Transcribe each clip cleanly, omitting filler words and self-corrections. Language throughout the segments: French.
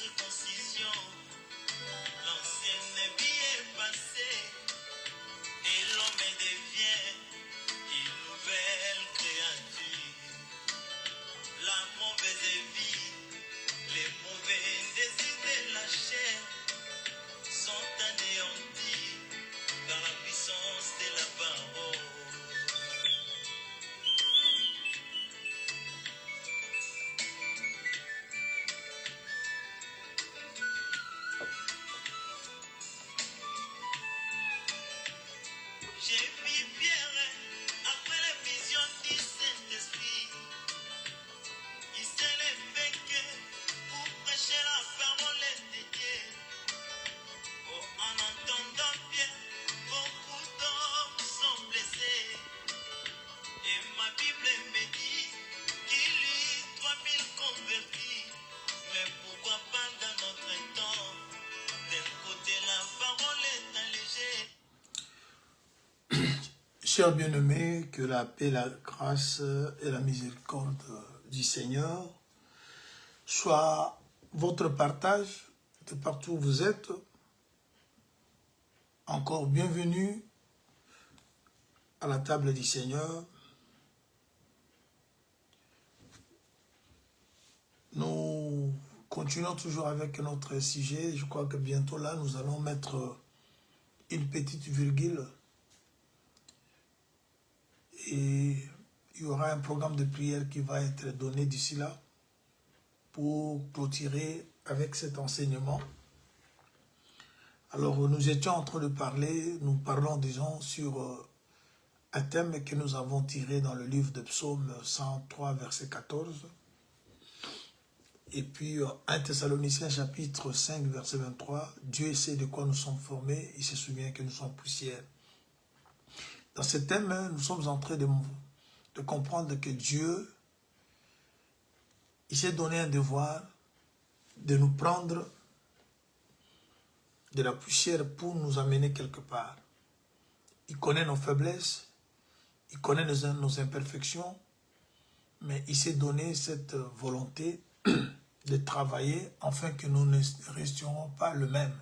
circoncision, l'ancienne vie est passée et l'homme devient une nouvelle créature. La mauvaise vie, les mauvais désirs de la chair sont anéantis par la puissance de la parole. J'ai vu Pierre après la vision du Saint-Esprit. Il s'est levé pour prêcher la parole de Dieu. Oh, en entendant bien, beaucoup d'hommes sont blessés. Et ma Bible me dit qu'il y eut 3000 convertis. Mais pourquoi pas dans notre temps? D'un côté, la parole est allégée. Chers bien-aimés, que la paix, la grâce et la miséricorde du Seigneur soit votre partage de partout où vous êtes. Encore bienvenue à la table du Seigneur. Nous continuons toujours avec notre sujet. Je crois que bientôt là, nous allons mettre une petite virgule. Et il y aura un programme de prière qui va être donné d'ici là pour clôturer avec cet enseignement. Alors, nous étions en train de parler, nous parlons, disons, sur un thème que nous avons tiré dans le livre de Psaume 103, verset 14. Et puis, 1 Thessaloniciens, chapitre 5, verset 23. Dieu sait de quoi nous sommes formés, il se souvient que nous sommes poussière. Dans ce thème, nous sommes en train de comprendre que Dieu, il s'est donné un devoir de nous prendre de la poussière pour nous amener quelque part. Il connaît nos faiblesses, il connaît nos imperfections, mais il s'est donné cette volonté de travailler afin que nous ne restions pas le même.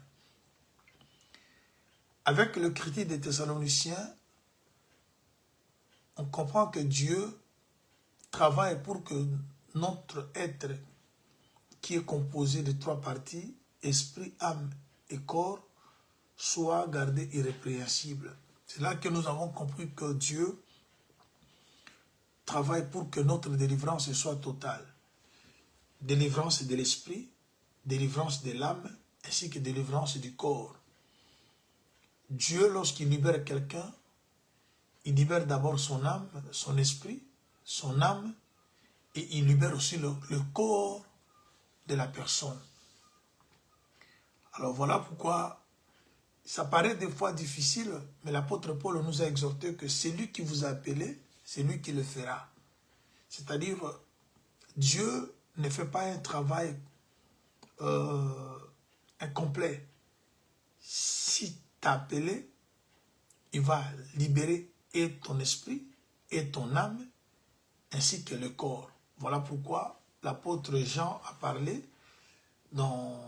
Avec le critique des Thessaloniciens, on comprend que Dieu travaille pour que notre être, qui est composé de 3 parties, esprit, âme et corps, soit gardé irrépréhensible. C'est là que nous avons compris que Dieu travaille pour que notre délivrance soit totale. Délivrance de l'esprit, délivrance de l'âme, ainsi que délivrance du corps. Dieu, lorsqu'il libère quelqu'un, il libère d'abord son âme, son esprit, son âme, et il libère aussi le corps de la personne. Alors voilà pourquoi ça paraît des fois difficile, mais l'apôtre Paul nous a exhorté que c'est lui qui vous a appelé, c'est lui qui le fera. C'est-à-dire, Dieu ne fait pas un travail incomplet. Si tu as appelé, il va libérer et ton esprit, et ton âme, ainsi que le corps. Voilà pourquoi l'apôtre Jean a parlé dans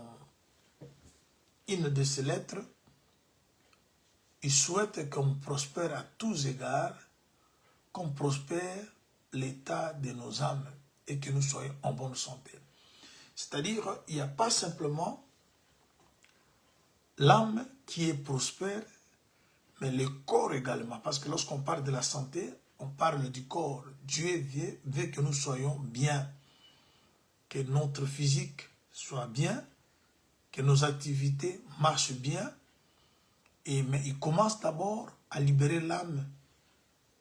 une de ses lettres. Il souhaite qu'on prospère à tous égards, qu'on prospère l'état de nos âmes et que nous soyons en bonne santé. C'est-à-dire, il n'y a pas simplement l'âme qui est prospère, mais le corps également. Parce que lorsqu'on parle de la santé, on parle du corps. Dieu veut que nous soyons bien, que notre physique soit bien, que nos activités marchent bien. Mais il commence d'abord à libérer l'âme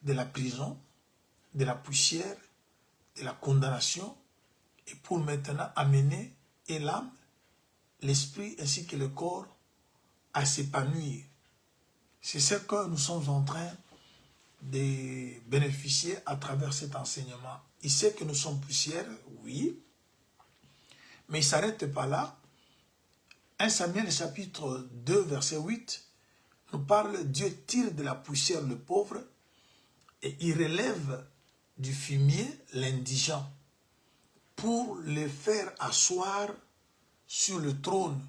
de la prison, de la poussière, de la condamnation, et pour maintenant amener l'âme, l'esprit ainsi que le corps à s'épanouir. C'est ce que nous sommes en train de bénéficier à travers cet enseignement. Il sait que nous sommes poussière, oui, mais il ne s'arrête pas là. 1 Samuel chapitre 2 verset 8 nous parle, Dieu tire de la poussière le pauvre et il relève du fumier l'indigent pour le faire asseoir sur le trône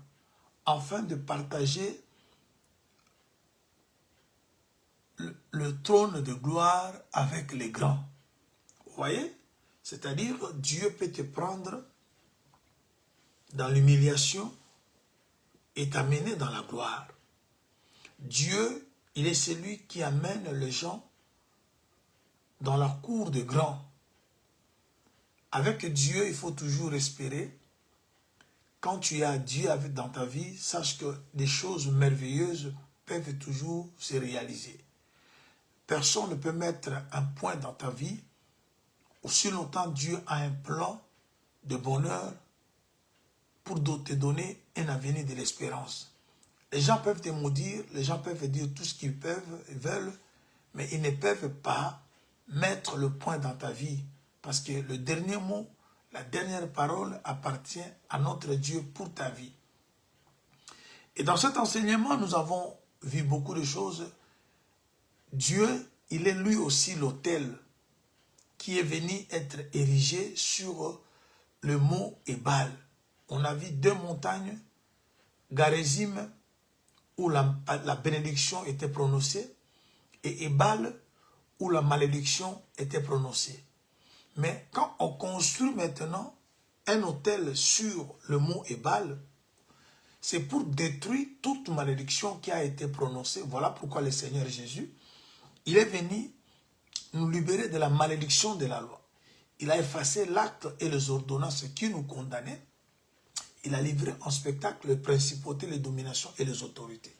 afin de partager le trône de gloire avec les grands. Vous voyez? C'est-à-dire que Dieu peut te prendre dans l'humiliation et t'amener dans la gloire. Dieu, il est celui qui amène les gens dans la cour de grands. Avec Dieu, il faut toujours espérer. Quand tu as Dieu dans ta vie, sache que des choses merveilleuses peuvent toujours se réaliser. Personne ne peut mettre un point dans ta vie aussi longtemps Dieu a un plan de bonheur pour te donner un avenir de l'espérance. Les gens peuvent te maudire, les gens peuvent dire tout ce qu'ils veulent, mais ils ne peuvent pas mettre le point dans ta vie. Parce que le dernier mot, la dernière parole appartient à notre Dieu pour ta vie. Et dans cet enseignement, nous avons vu beaucoup de choses. Dieu, il est lui aussi l'autel qui est venu être érigé sur le mont Ébal. On a vu deux montagnes, Garizim, où la bénédiction était prononcée, et Ébal, où la malédiction était prononcée. Mais quand on construit maintenant un autel sur le mont Ébal, c'est pour détruire toute malédiction qui a été prononcée. Voilà pourquoi le Seigneur Jésus, il est venu nous libérer de la malédiction de la loi. Il a effacé l'acte et les ordonnances qui nous condamnaient. Il a livré en spectacle les principautés, les dominations et les autorités.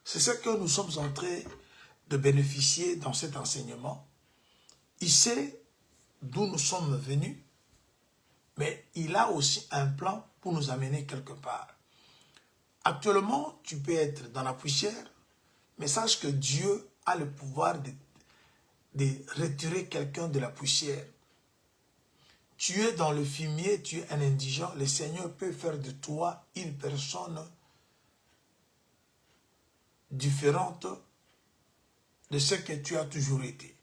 C'est ce que nous sommes en train de bénéficier dans cet enseignement. Il sait d'où nous sommes venus, mais il a aussi un plan pour nous amener quelque part. Actuellement, tu peux être dans la poussière, mais sache que Dieu a le pouvoir de retirer quelqu'un de la poussière. Tu es dans le fumier, tu es un indigent, le Seigneur peut faire de toi une personne différente de ce que tu as toujours été.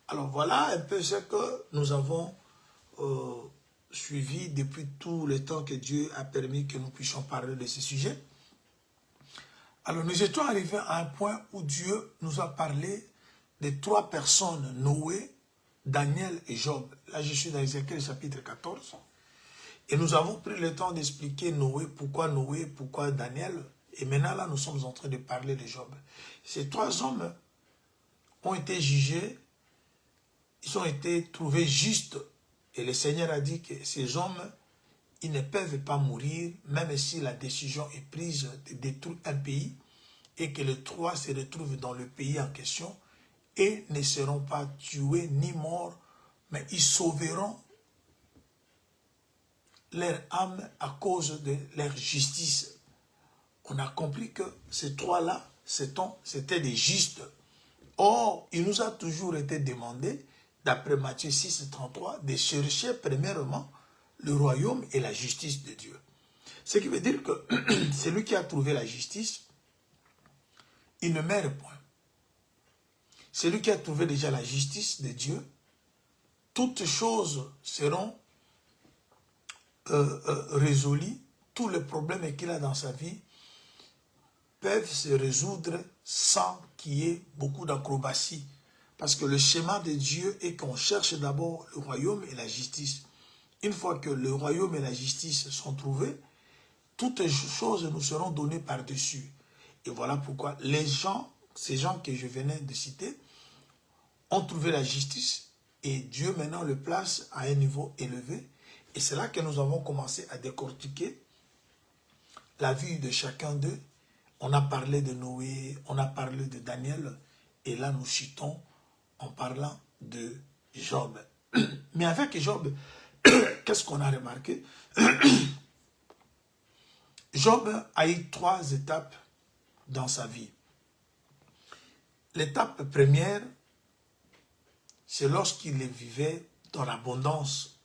Alors voilà un peu ce que nous avons suivi depuis tout le temps que Dieu a permis que nous puissions parler de ce sujet. Alors nous étions arrivés à un point où Dieu nous a parlé de trois personnes, Noé, Daniel et Job. Là je suis dans Ézéchiel chapitre 14. Et nous avons pris le temps d'expliquer Noé, pourquoi Daniel. Et maintenant là nous sommes en train de parler de Job. Ces trois hommes ont été jugés, ils ont été trouvés justes. Et le Seigneur a dit que ces hommes, ils ne peuvent pas mourir, même si la décision est prise de détruire un pays et que les trois se retrouvent dans le pays en question et ne seront pas tués ni morts, mais ils sauveront leur âme à cause de leur justice. On a compris que ces trois-là, c'était des justes. Or, il nous a toujours été demandé, d'après Matthieu 6, 33, de chercher premièrement le royaume et la justice de Dieu. Ce qui veut dire que celui qui a trouvé la justice, il ne meurt point. Celui qui a trouvé déjà la justice de Dieu, toutes choses seront résolues, tous les problèmes qu'il a dans sa vie peuvent se résoudre sans qu'il y ait beaucoup d'acrobatie. Parce que le schéma de Dieu est qu'on cherche d'abord le royaume et la justice. Une fois que le royaume et la justice sont trouvés, toutes les choses nous seront données par-dessus. Et voilà pourquoi ces gens que je venais de citer, ont trouvé la justice et Dieu maintenant le place à un niveau élevé. Et c'est là que nous avons commencé à décortiquer la vie de chacun d'eux. On a parlé de Noé, on a parlé de Daniel, et là nous chutons en parlant de Job. Mais avec Job, qu'est-ce qu'on a remarqué? Job a eu trois étapes dans sa vie. L'étape première, c'est lorsqu'il vivait dans l'abondance.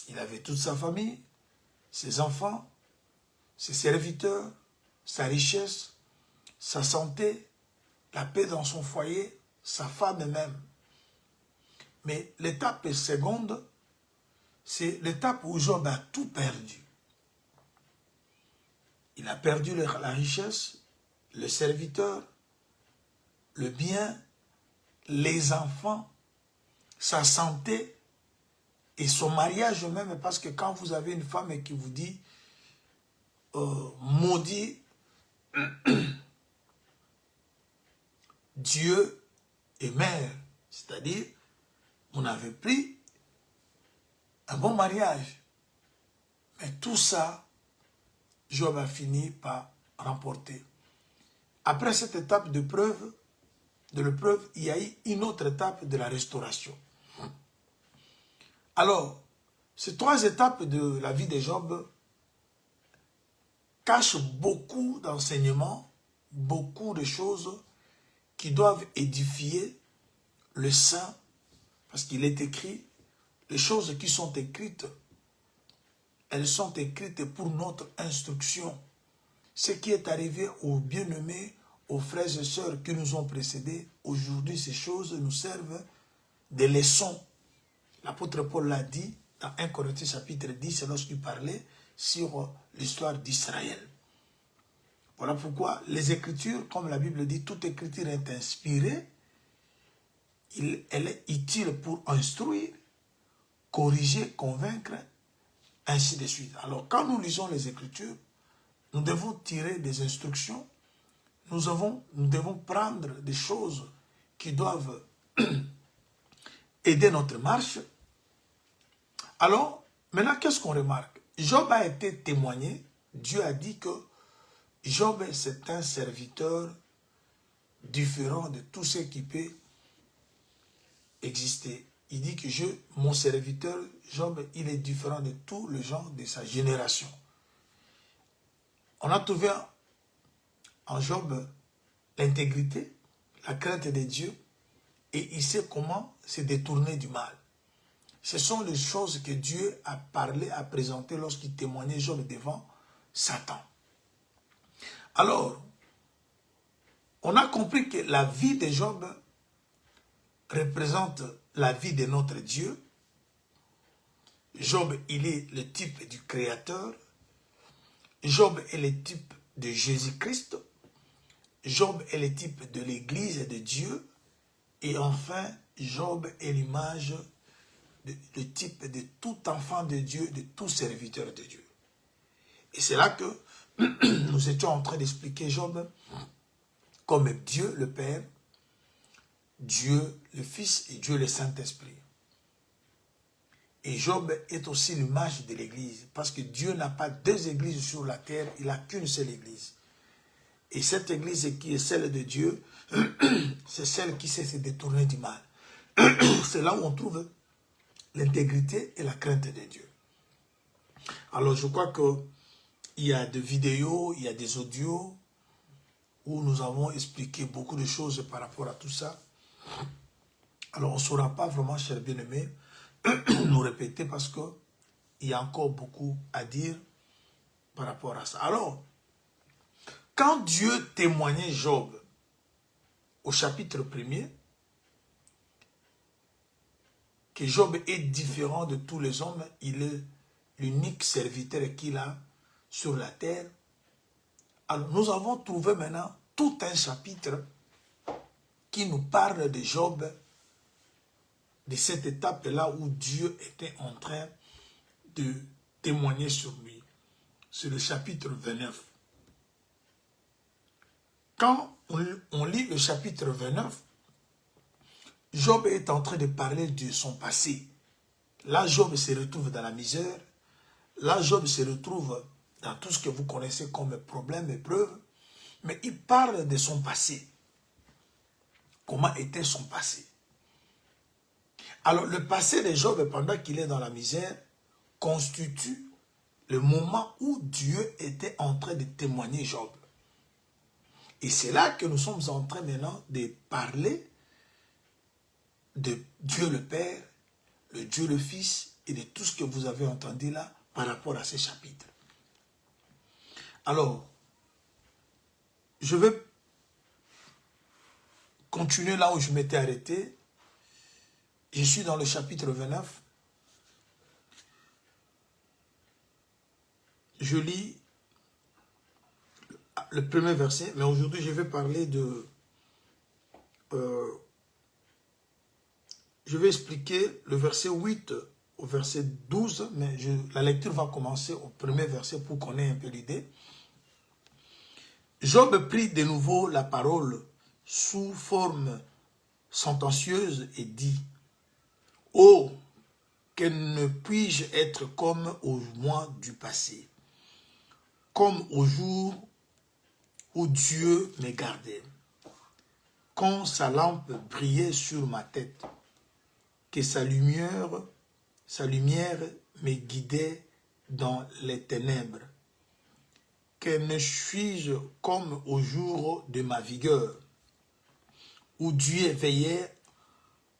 Il avait toute sa famille, ses enfants, ses serviteurs, sa richesse, sa santé, la paix dans son foyer, sa femme même. Mais l'étape seconde, c'est l'étape où Job a tout perdu. Il a perdu la richesse, le serviteur, le bien, les enfants, sa santé et son mariage même, parce que quand vous avez une femme qui vous dit maudit Dieu et mère, c'est-à-dire on avait pris un bon mariage. Mais tout ça, Job a fini par remporter. Après cette étape de l'épreuve, il y a eu une autre étape de la restauration. Alors, ces trois étapes de la vie de Job cachent beaucoup d'enseignements, beaucoup de choses qui doivent édifier le saint, parce qu'il est écrit, les choses qui sont écrites, elles sont écrites pour notre instruction. Ce qui est arrivé aux bien-aimés, aux frères et sœurs qui nous ont précédés, aujourd'hui ces choses nous servent de leçons. L'apôtre Paul l'a dit dans 1 Corinthiens chapitre 10, lorsqu'il parlait sur l'histoire d'Israël. Voilà pourquoi les Écritures, comme la Bible dit, toute Écriture est inspirée, elle est utile pour instruire, corriger, convaincre, ainsi de suite. Alors quand nous lisons les Écritures, nous devons tirer des instructions, nous devons prendre des choses qui doivent aider notre marche. Alors, maintenant, qu'est-ce qu'on remarque? Job a été témoigné, Dieu a dit que Job, c'est un serviteur différent de tout ce qui peut exister. Il dit que mon serviteur, Job, il est différent de tous les gens de sa génération. On a trouvé en Job l'intégrité, la crainte de Dieu, et il sait comment se détourner du mal. Ce sont les choses que Dieu a parlé, a présenté lorsqu'il témoignait Job devant Satan. Alors, on a compris que la vie de Job représente la vie de notre Dieu. Job, il est le type du Créateur. Job est le type de Jésus-Christ. Job est le type de l'Église de Dieu. Et enfin, Job est l'image, le type de tout enfant de Dieu, de tout serviteur de Dieu. Et c'est là que nous étions en train d'expliquer Job comme Dieu le Père, Dieu le Fils et Dieu le Saint-Esprit. Et Job est aussi l'image de l'Église, parce que Dieu n'a pas deux églises sur la terre, il n'a qu'une seule Église. Et cette Église qui est celle de Dieu, c'est celle qui sait se détourner du mal. C'est là où on trouve l'intégrité et la crainte de Dieu. Alors je crois qu'il y a des vidéos, il y a des audios où nous avons expliqué beaucoup de choses par rapport à tout ça. Alors on ne saura pas vraiment, chers bien-aimés, nous répéter parce qu'il y a encore beaucoup à dire par rapport à ça. Alors, quand Dieu témoignait Job au chapitre 1er, que Job est différent de tous les hommes, il est l'unique serviteur qu'il a sur la terre. Alors, nous avons trouvé maintenant tout un chapitre qui nous parle de Job, de cette étape-là où Dieu était en train de témoigner sur lui. C'est le chapitre 29. Quand on lit le chapitre 29, Job est en train de parler de son passé. Là, Job se retrouve dans la misère. Là, Job se retrouve dans tout ce que vous connaissez comme problème, épreuve. Mais il parle de son passé. Comment était son passé? Alors, le passé de Job, pendant qu'il est dans la misère, constitue le moment où Dieu était en train de témoigner Job. Et c'est là que nous sommes en train maintenant de parler de Dieu le Père, le Dieu le Fils et de tout ce que vous avez entendu là par rapport à ces chapitres. Alors, je vais continuer là où je m'étais arrêté. Je suis dans le chapitre 29. Je lis le premier verset, mais aujourd'hui je vais parler de... je vais expliquer le verset 8 au verset 12, mais la lecture va commencer au premier verset pour qu'on ait un peu l'idée. Job prit de nouveau la parole sous forme sentencieuse et dit, « Oh, que ne puis-je être comme au mois du passé, comme au jour où Dieu me gardait, quand sa lampe brillait sur ma tête, que sa lumière me guidait dans les ténèbres, que ne suis-je comme au jour de ma vigueur, où Dieu veillait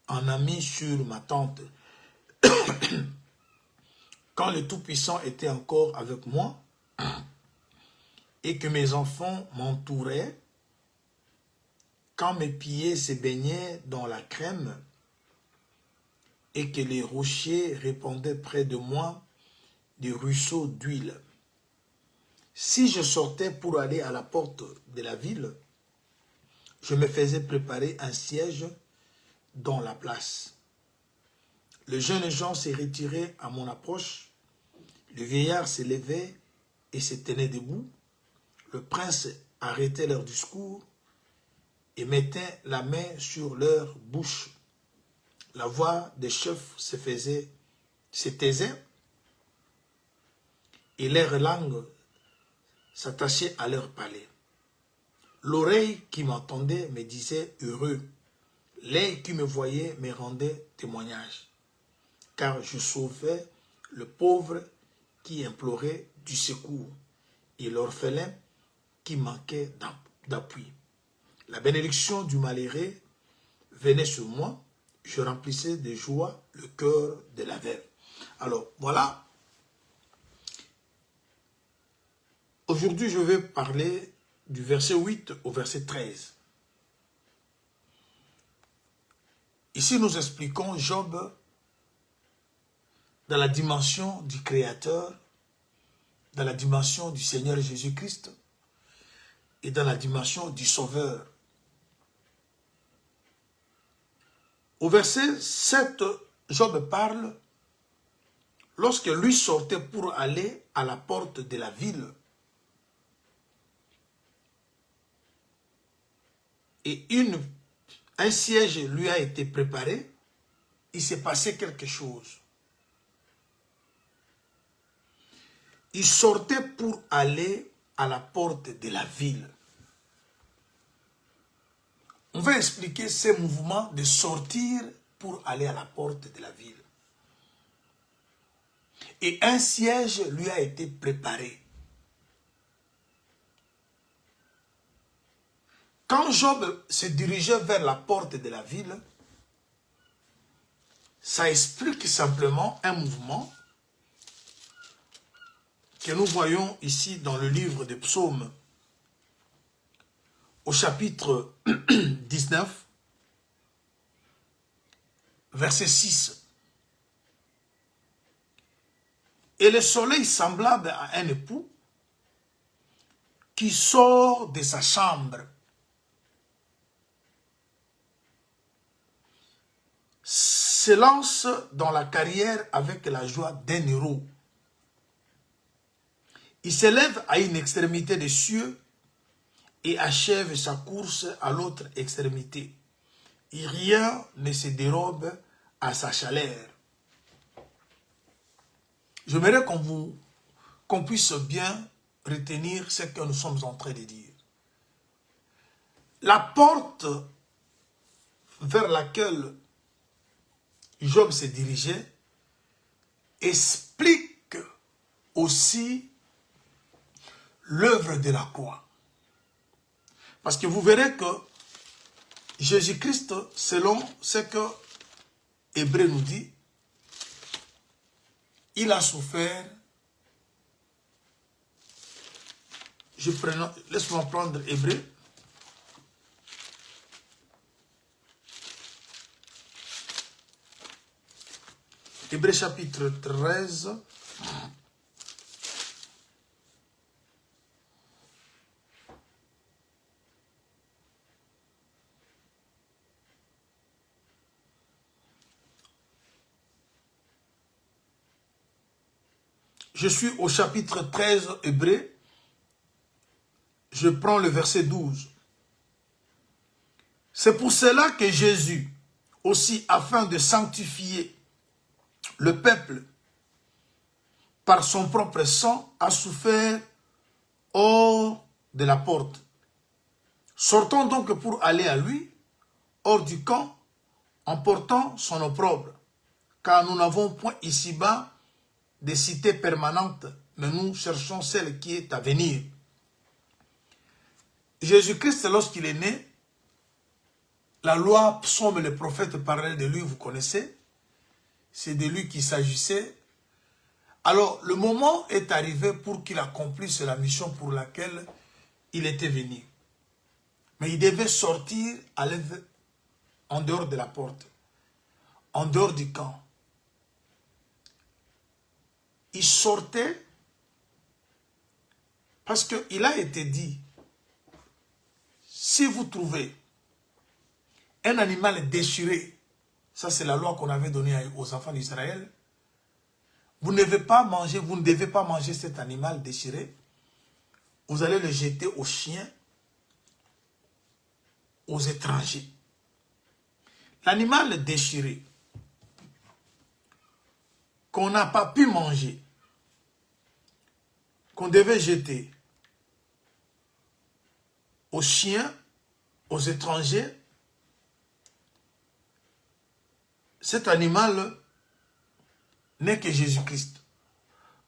en ami sur ma tente, quand le Tout-Puissant était encore avec moi, et que mes enfants m'entouraient, quand mes pieds se baignaient dans la crème, et que les rochers répandaient près de moi des ruisseaux d'huile. Si je sortais pour aller à la porte de la ville, je me faisais préparer un siège dans la place. Le jeune gens se retirait à mon approche, le vieillard se levait et se tenait debout, le prince arrêtait leur discours et mettait la main sur leur bouche. La voix des chefs se taisait et leurs langues s'attachaient à leur palais. L'oreille qui m'entendait me disait heureux, l'œil qui me voyait me rendait témoignage, car je sauvais le pauvre qui implorait du secours et l'orphelin qui manquait d'appui. La bénédiction du malheureux venait sur moi, je remplissais de joie le cœur de la veuve. Alors, voilà. Aujourd'hui, je vais parler du verset 8 au verset 13. Ici, nous expliquons Job dans la dimension du Créateur, dans la dimension du Seigneur Jésus-Christ et dans la dimension du Sauveur. Au verset 7, Job parle lorsque lui sortait pour aller à la porte de la ville. Et un siège lui a été préparé, il s'est passé quelque chose. Il sortait pour aller à la porte de la ville. On va expliquer ce mouvement de sortir pour aller à la porte de la ville. Et un siège lui a été préparé. Quand Job se dirigeait vers la porte de la ville, ça explique simplement un mouvement que nous voyons ici dans le livre des psaumes, au chapitre 19, verset 6. Et le soleil semblable à un époux qui sort de sa chambre, se lance dans la carrière avec la joie d'un héros. Il s'élève à une extrémité des cieux et achève sa course à l'autre extrémité. Et rien ne se dérobe à sa chaleur. J'aimerais qu'on puisse bien retenir ce que nous sommes en train de dire. La porte vers laquelle Job se dirigeait explique aussi l'œuvre de la croix. Parce que vous verrez que Jésus-Christ, selon ce que Hébreu nous dit, il a souffert. Laisse-moi prendre Hébreu. Hébreu chapitre 13. Je suis au chapitre 13 Hébreux. Je prends le verset 12. C'est pour cela que Jésus, aussi afin de sanctifier le peuple par son propre sang, a souffert hors de la porte. Sortons donc pour aller à lui, hors du camp, en portant son opprobre, car nous n'avons point ici-bas des cités permanentes, mais nous cherchons celle qui est à venir. Jésus-Christ, lorsqu'il est né, la loi, psaume, les prophètes parlaient de lui, vous connaissez. C'est de lui qu'il s'agissait. Alors, le moment est arrivé pour qu'il accomplisse la mission pour laquelle il était venu. Mais il devait sortir en dehors de la porte, en dehors du camp. Il sortait parce qu'il a été dit, si vous trouvez un animal déchiré, ça c'est la loi qu'on avait donnée aux enfants d'Israël, vous ne devez pas manger cet animal déchiré, vous allez le jeter aux chiens, aux étrangers. L'animal déchiré, qu'on n'a pas pu manger, qu'on devait jeter aux chiens, aux étrangers, cet animal n'est que Jésus-Christ.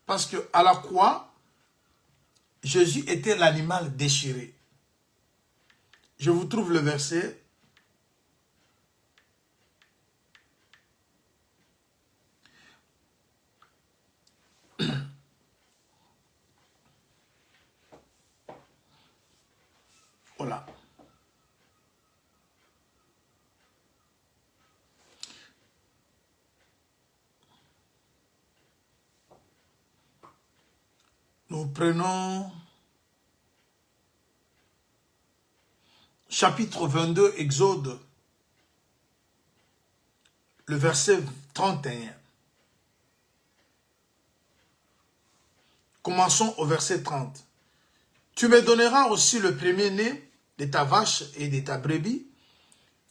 Parce qu'à la croix, Jésus était l'animal déchiré. Je vous trouve le verset. Voilà. Nous prenons chapitre 22, Exode, le verset 31. Commençons au verset 30. Tu me donneras aussi le premier-né de ta vache et de ta brebis.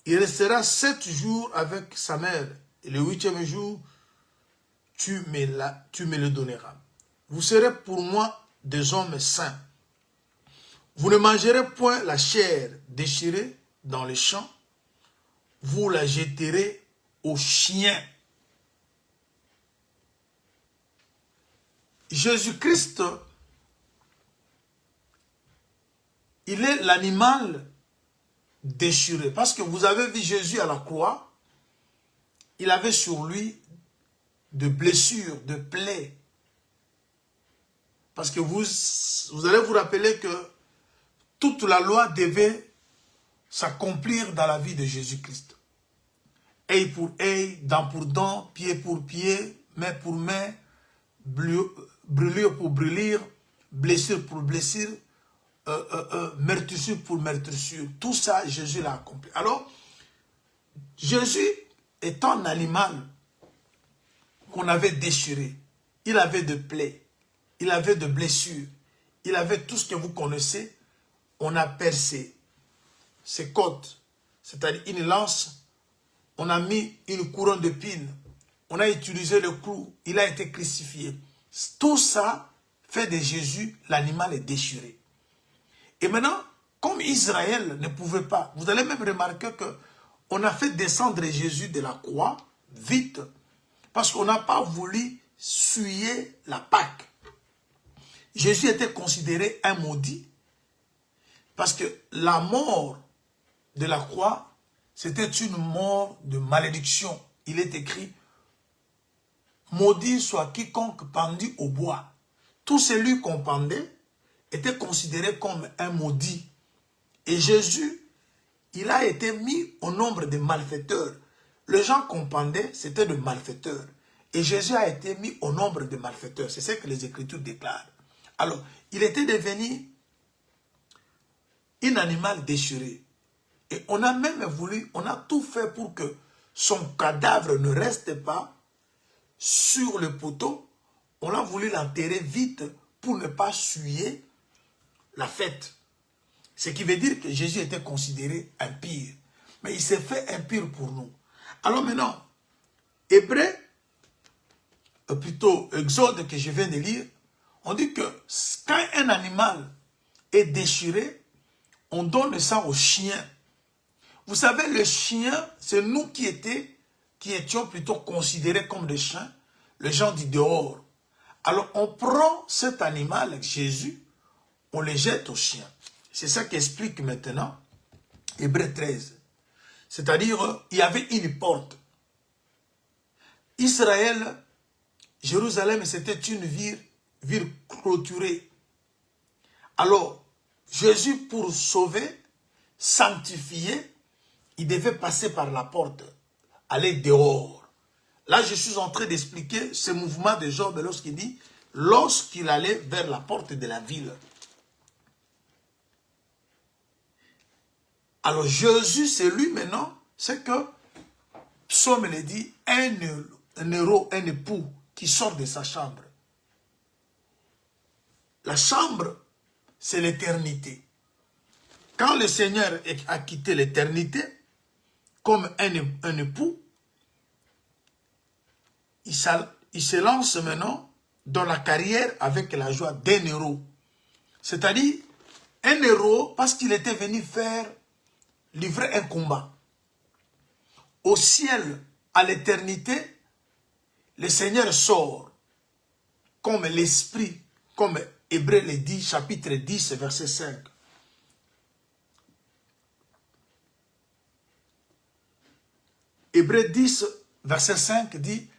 Il restera 7 jours avec sa mère. Et le 8e jour, tu me le donneras. Vous serez pour moi des hommes saints. Vous ne mangerez point la chair déchirée dans les champs. Vous la jetterez aux chiens. Jésus-Christ, il est l'animal déchiré. Parce que vous avez vu Jésus à la croix, il avait sur lui de blessures, de plaies. Parce que vous allez vous rappeler que toute la loi devait s'accomplir dans la vie de Jésus-Christ. Œil pour œil, dent pour dent, pied pour pied, main pour main, brûlure pour brûlure, blessure pour blessure, meurtrissure pour meurtrissure. Tout ça, Jésus l'a accompli. Alors, Jésus est un animal qu'on avait déchiré. Il avait de plaies, il avait de blessures, il avait tout ce que vous connaissez. On a percé ses côtes, c'est-à-dire une lance, on a mis une couronne d'épines, on a utilisé le clou, il a été crucifié. Tout ça fait de Jésus l'animal déchiré. Et maintenant, comme Israël ne pouvait pas, vous allez même remarquer qu'on a fait descendre Jésus de la croix vite, parce qu'on n'a pas voulu suyer la Pâque. Jésus était considéré un maudit, parce que la mort de la croix, c'était une mort de malédiction. Il est écrit, maudit soit quiconque pendu au bois. Tout celui qu'on pendait était considéré comme un maudit. Et Jésus, il a été mis au nombre des malfaiteurs. Les gens qu'on pendait, c'était des malfaiteurs. Et Jésus a été mis au nombre des malfaiteurs. C'est ce que les Écritures déclarent. Alors, il était devenu un animal déchiré. Et on a même voulu, on a tout fait pour que son cadavre ne reste pas sur le poteau. on a voulu l'enterrer vite pour ne pas suyer la fête. Ce qui veut dire que Jésus était considéré impur. Mais il s'est fait impur pour nous. Alors maintenant, Hébreu, plutôt Exode que je viens de lire, on dit que quand un animal est déchiré, on donne le sang au chien. Vous savez, le chien, c'est nous qui étions plutôt considérés comme des chiens, les gens du dehors. Alors on prend cet animal, Jésus, on le jette au chien. C'est ça qu'explique maintenant Hébreu 13. C'est-à-dire, il y avait une porte. Israël, Jérusalem, c'était une ville clôturée. Alors, Jésus, pour sauver, sanctifier, il devait passer par la porte, aller dehors. Là, je suis en train d'expliquer ce mouvement de Job lorsqu'il dit, lorsqu'il allait vers la porte de la ville. Alors Jésus, c'est lui maintenant, c'est que Psaume le dit, un héros, un époux qui sort de sa chambre. La chambre, c'est l'éternité. Quand le Seigneur a quitté l'éternité, comme un époux, il se lance maintenant dans la carrière avec la joie d'un héros. C'est-à-dire, un héros, parce qu'il était venu livrer un combat. Au ciel, à l'éternité, le Seigneur sort comme l'Esprit, comme Hébreu le dit, chapitre 10, verset 5. Hébreu 10, verset 5 dit,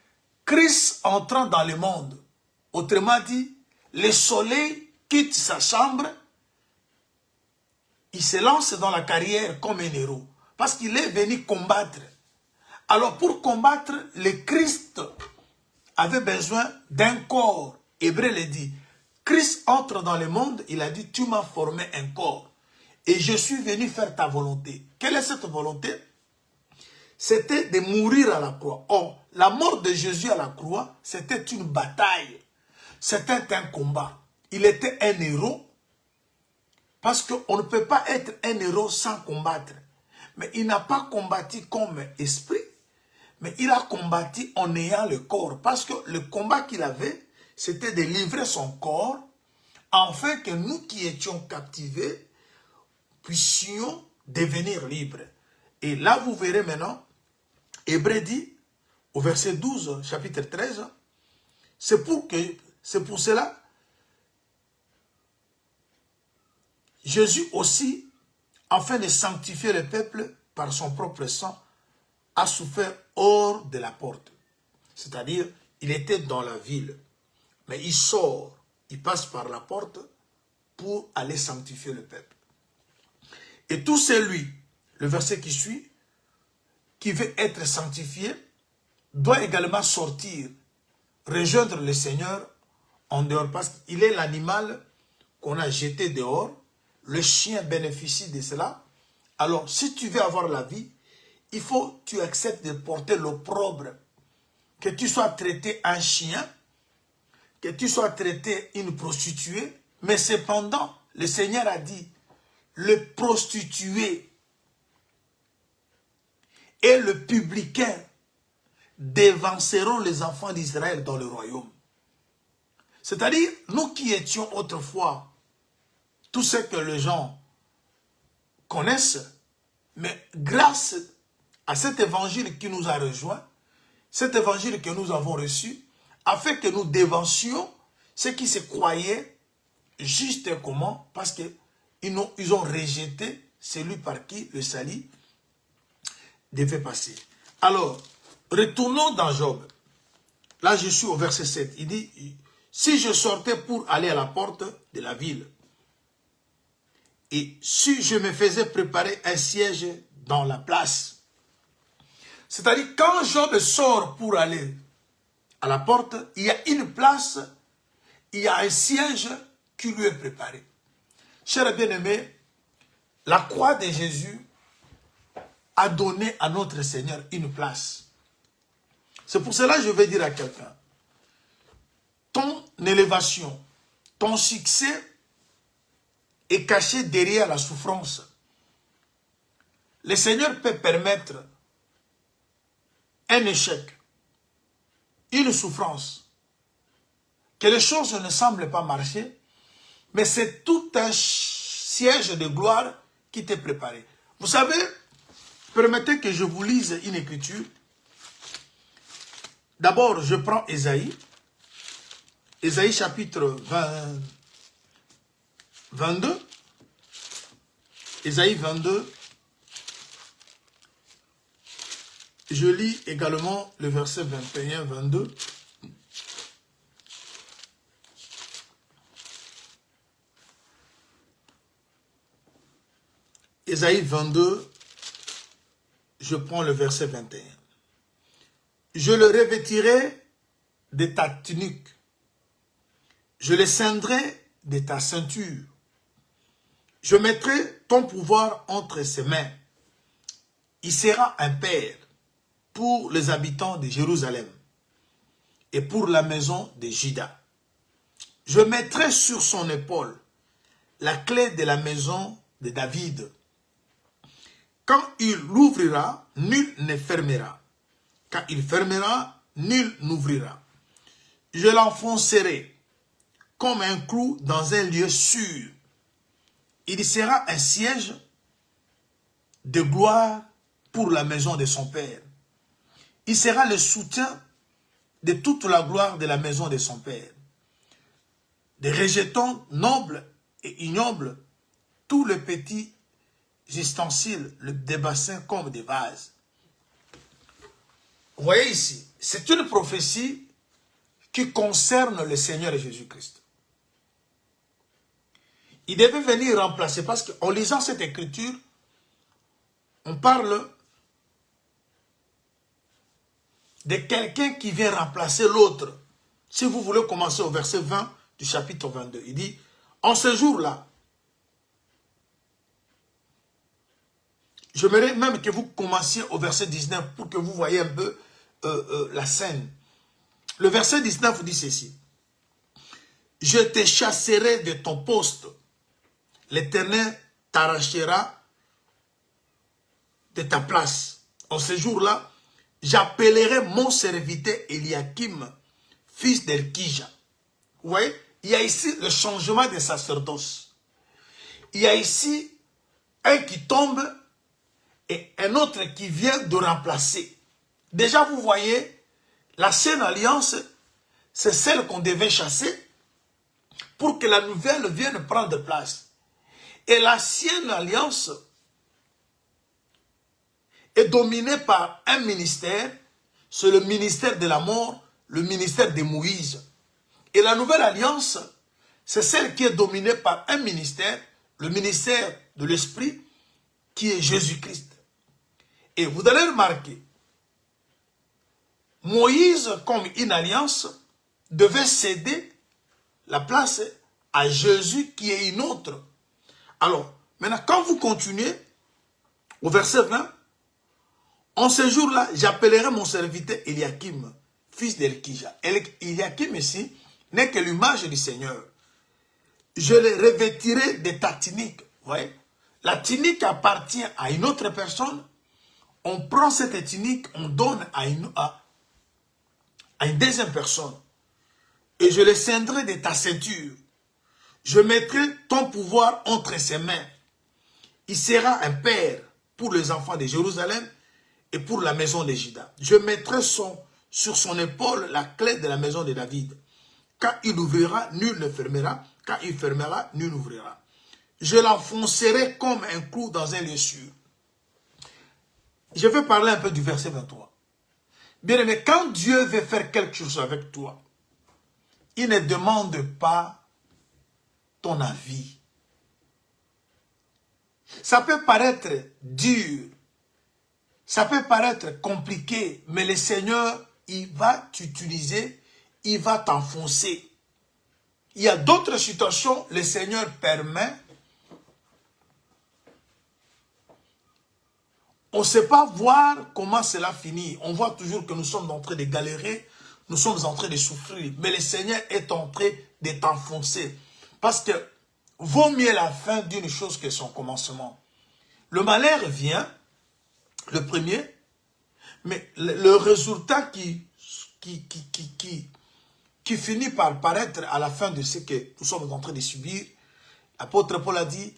Christ entrant dans le monde. Autrement dit, le soleil quitte sa chambre, il se lance dans la carrière comme un héros. Parce qu'il est venu combattre. Alors pour combattre, le Christ avait besoin d'un corps. Hébreu le dit. Christ entre dans le monde, il a dit, tu m'as formé un corps. Et je suis venu faire ta volonté. Quelle est cette volonté? C'était de mourir à la croix. Or, la mort de Jésus à la croix, c'était une bataille. C'était un combat. Il était un héros. Parce qu'on ne peut pas être un héros sans combattre. Mais il n'a pas combattu comme esprit, mais il a combattu en ayant le corps. Parce que le combat qu'il avait, c'était de livrer son corps, afin que nous qui étions captivés, puissions devenir libres. Et là, vous verrez maintenant, Hébreu dit, au verset 12, chapitre 13, c'est pour cela, Jésus aussi, afin de sanctifier le peuple par son propre sang, a souffert hors de la porte. C'est-à-dire, il était dans la ville. Mais il sort, il passe par la porte pour aller sanctifier le peuple. Et tout celui, le verset qui suit, qui veut être sanctifié, doit également sortir, rejoindre le Seigneur en dehors. Parce qu'il est l'animal qu'on a jeté dehors. Le chien bénéficie de cela. Alors, si tu veux avoir la vie, il faut que tu acceptes de porter l'opprobre. Que tu sois traité un chien, que tu sois traité une prostituée. Mais cependant, le Seigneur a dit, le prostitué et le publicain dévanceront les enfants d'Israël dans le royaume. C'est-à-dire, nous qui étions autrefois tout ce que les gens connaissent, mais grâce à cet évangile qui nous a rejoints, cet évangile que nous avons reçu, a fait que nous dévancions ceux qui se croyaient juste comment, parce qu'ils ont rejeté celui par qui le salut devait passer. Alors, retournons dans Job. Là, je suis au verset 7. Il dit, si je sortais pour aller à la porte de la ville, et si je me faisais préparer un siège dans la place, c'est-à-dire quand Job sort pour aller à la porte, il y a une place, il y a un siège qui lui est préparé. Chers bien-aimés, la croix de Jésus a donné à notre Seigneur une place. C'est pour cela que je vais dire à quelqu'un, ton élévation, ton succès est caché derrière la souffrance. Le Seigneur peut permettre un échec, une souffrance, que les choses ne semblent pas marcher, mais c'est tout un siège de gloire qui t'est préparé. Vous savez, permettez que je vous lise une écriture. D'abord, je prends Ésaïe. Ésaïe chapitre 22. Ésaïe 22. Je lis également le verset 21, 22. Ésaïe 22, je prends le verset 21. Je le revêtirai de ta tunique. Je le ceindrai de ta ceinture. Je mettrai ton pouvoir entre ses mains. Il sera un père pour les habitants de Jérusalem et pour la maison de Juda. Je mettrai sur son épaule la clé de la maison de David. Quand il l'ouvrira, nul ne fermera. Quand il fermera, nul n'ouvrira. Je l'enfoncerai comme un clou dans un lieu sûr. Il sera un siège de gloire pour la maison de son père. Il sera le soutien de toute la gloire de la maison de son père. Des rejetons nobles et ignobles, tous les petits ustensiles, des bassins comme des vases. Vous voyez ici, c'est une prophétie qui concerne le Seigneur Jésus-Christ. Il devait venir remplacer, parce qu'en lisant cette écriture, on parle de quelqu'un qui vient remplacer l'autre. Si vous voulez commencer au verset 20 du chapitre 22, il dit, en ce jour-là, j'aimerais même que vous commenciez au verset 19 pour que vous voyez un peu la scène. Le verset 19 dit ceci. Je te chasserai de ton poste. L'Éternel t'arrachera de ta place. En ce jour-là, j'appellerai mon serviteur Eliakim, fils d'Elkija. Vous voyez, il y a ici le changement de sacerdoce. Il y a ici un qui tombe et un autre qui vient de remplacer. Déjà, vous voyez, l'ancienne alliance, c'est celle qu'on devait chasser pour que la nouvelle vienne prendre place. Et l'ancienne alliance est dominée par un ministère, c'est le ministère de la mort, le ministère de Moïse. Et la nouvelle alliance, c'est celle qui est dominée par un ministère, le ministère de l'Esprit, qui est Jésus-Christ. Et vous allez remarquer, Moïse, comme une alliance, devait céder la place à Jésus qui est une autre. Alors, maintenant, quand vous continuez, au verset 20, en ce jour-là, j'appellerai mon serviteur Eliakim, fils d'Elkija. Eliakim ici n'est que l'image du Seigneur. Je le revêtirai de ta tunique. Vous voyez? La tunique appartient à une autre personne. On prend cette tunique, on donne à une deuxième personne. Et je le ceindrai de ta ceinture. Je mettrai ton pouvoir entre ses mains. Il sera un père pour les enfants de Jérusalem et pour la maison de Juda. Je mettrai sur son épaule la clé de la maison de David. Quand il ouvrira, nul ne fermera. Quand il fermera, nul n'ouvrira. Je l'enfoncerai comme un clou dans un lieu sûr. Je vais parler un peu du verset 23. Bien aimé, quand Dieu veut faire quelque chose avec toi, il ne demande pas ton avis. Ça peut paraître dur, ça peut paraître compliqué, mais le Seigneur, il va t'utiliser, il va t'enfoncer. Il y a d'autres situations, le Seigneur permet. On ne sait pas voir comment cela finit. On voit toujours que nous sommes en train de galérer. nous sommes en train de souffrir, mais le Seigneur est en train de t'enfoncer. Parce que vaut mieux la fin d'une chose que son commencement. Le malheur vient, le premier, mais le résultat qui finit par paraître à la fin de ce que nous sommes en train de subir, l'apôtre Paul a dit,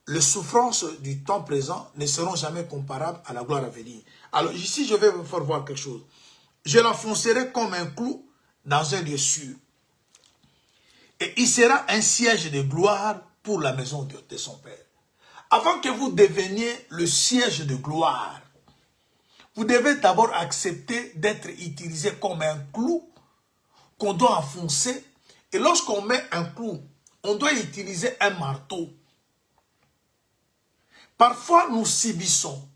les souffrances du temps présent ne seront jamais comparables à la gloire à venir. Alors ici, je vais vous faire voir quelque chose. Je l'enfoncerai comme un clou dans un lieu sûr. Et il sera un siège de gloire pour la maison de son Père. Avant que vous deveniez le siège de gloire, vous devez d'abord accepter d'être utilisé comme un clou qu'on doit enfoncer. Et lorsqu'on met un clou, on doit utiliser un marteau. Parfois, nous subissons.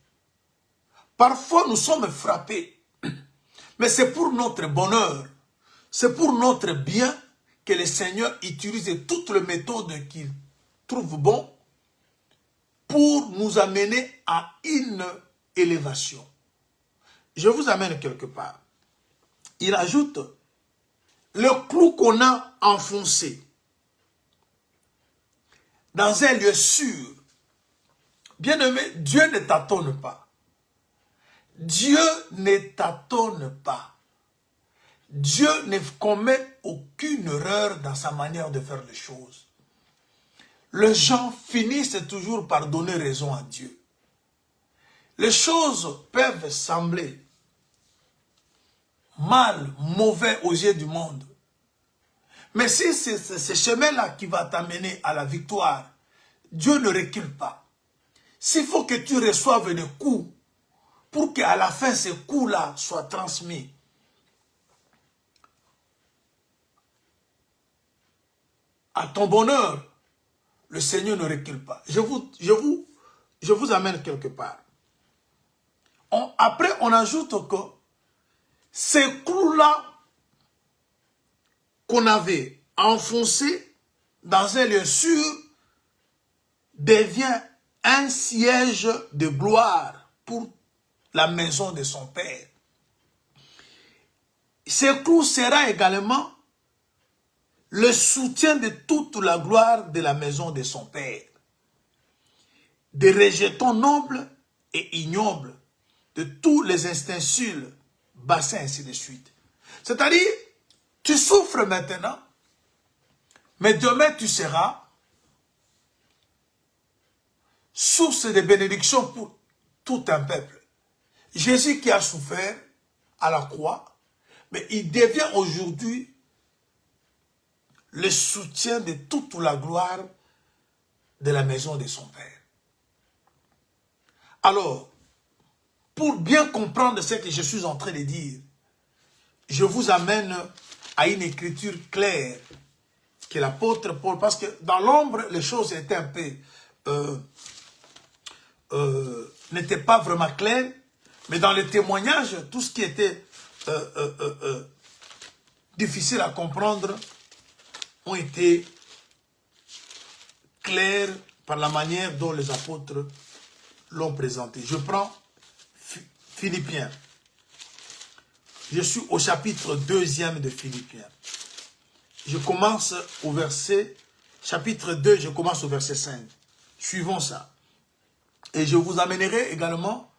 Parfois, nous sommes frappés. Mais c'est pour notre bonheur. C'est pour notre bien que le Seigneur utilise toutes les méthodes qu'il trouve bon pour nous amener à une élévation. Je vous amène quelque part. Il ajoute, le clou qu'on a enfoncé dans un lieu sûr. Bien-aimé, Dieu ne tâtonne pas. Dieu ne tâtonne pas. Dieu ne commet aucune erreur dans sa manière de faire les choses. Les gens finissent toujours par donner raison à Dieu. Les choses peuvent sembler mal, mauvais aux yeux du monde. Mais si c'est ce chemin-là qui va t'amener à la victoire, Dieu ne recule pas. S'il faut que tu reçoives des coups pour qu'à la fin ces coups-là soient transmis à ton bonheur, le Seigneur ne recule pas. Je vous amène quelque part. Après, on ajoute que ces clous-là qu'on avait enfoncés dans un lieu sûr devient un siège de gloire pour la maison de son Père. Ces clous sera également le soutien de toute la gloire de la maison de son Père. Des rejetons nobles et ignobles, de tous les instinctuels, bassins, ainsi de suite. C'est-à-dire, tu souffres maintenant, mais demain tu seras source de bénédiction pour tout un peuple. Jésus qui a souffert à la croix, mais il devient aujourd'hui le soutien de toute la gloire de la maison de son Père. Alors, pour bien comprendre ce que je suis en train de dire, je vous amène à une écriture claire que l'apôtre Paul, parce que dans l'ombre, les choses étaient un peu, n'étaient pas vraiment claires, mais dans les témoignages, tout ce qui était difficile à comprendre ont été clairs par la manière dont les apôtres l'ont présenté. Je prends Philippiens. Je suis au chapitre 2e de Philippiens. Je commence au verset, chapitre 2, je commence au verset 5. Suivons ça. Et je vous amènerai également,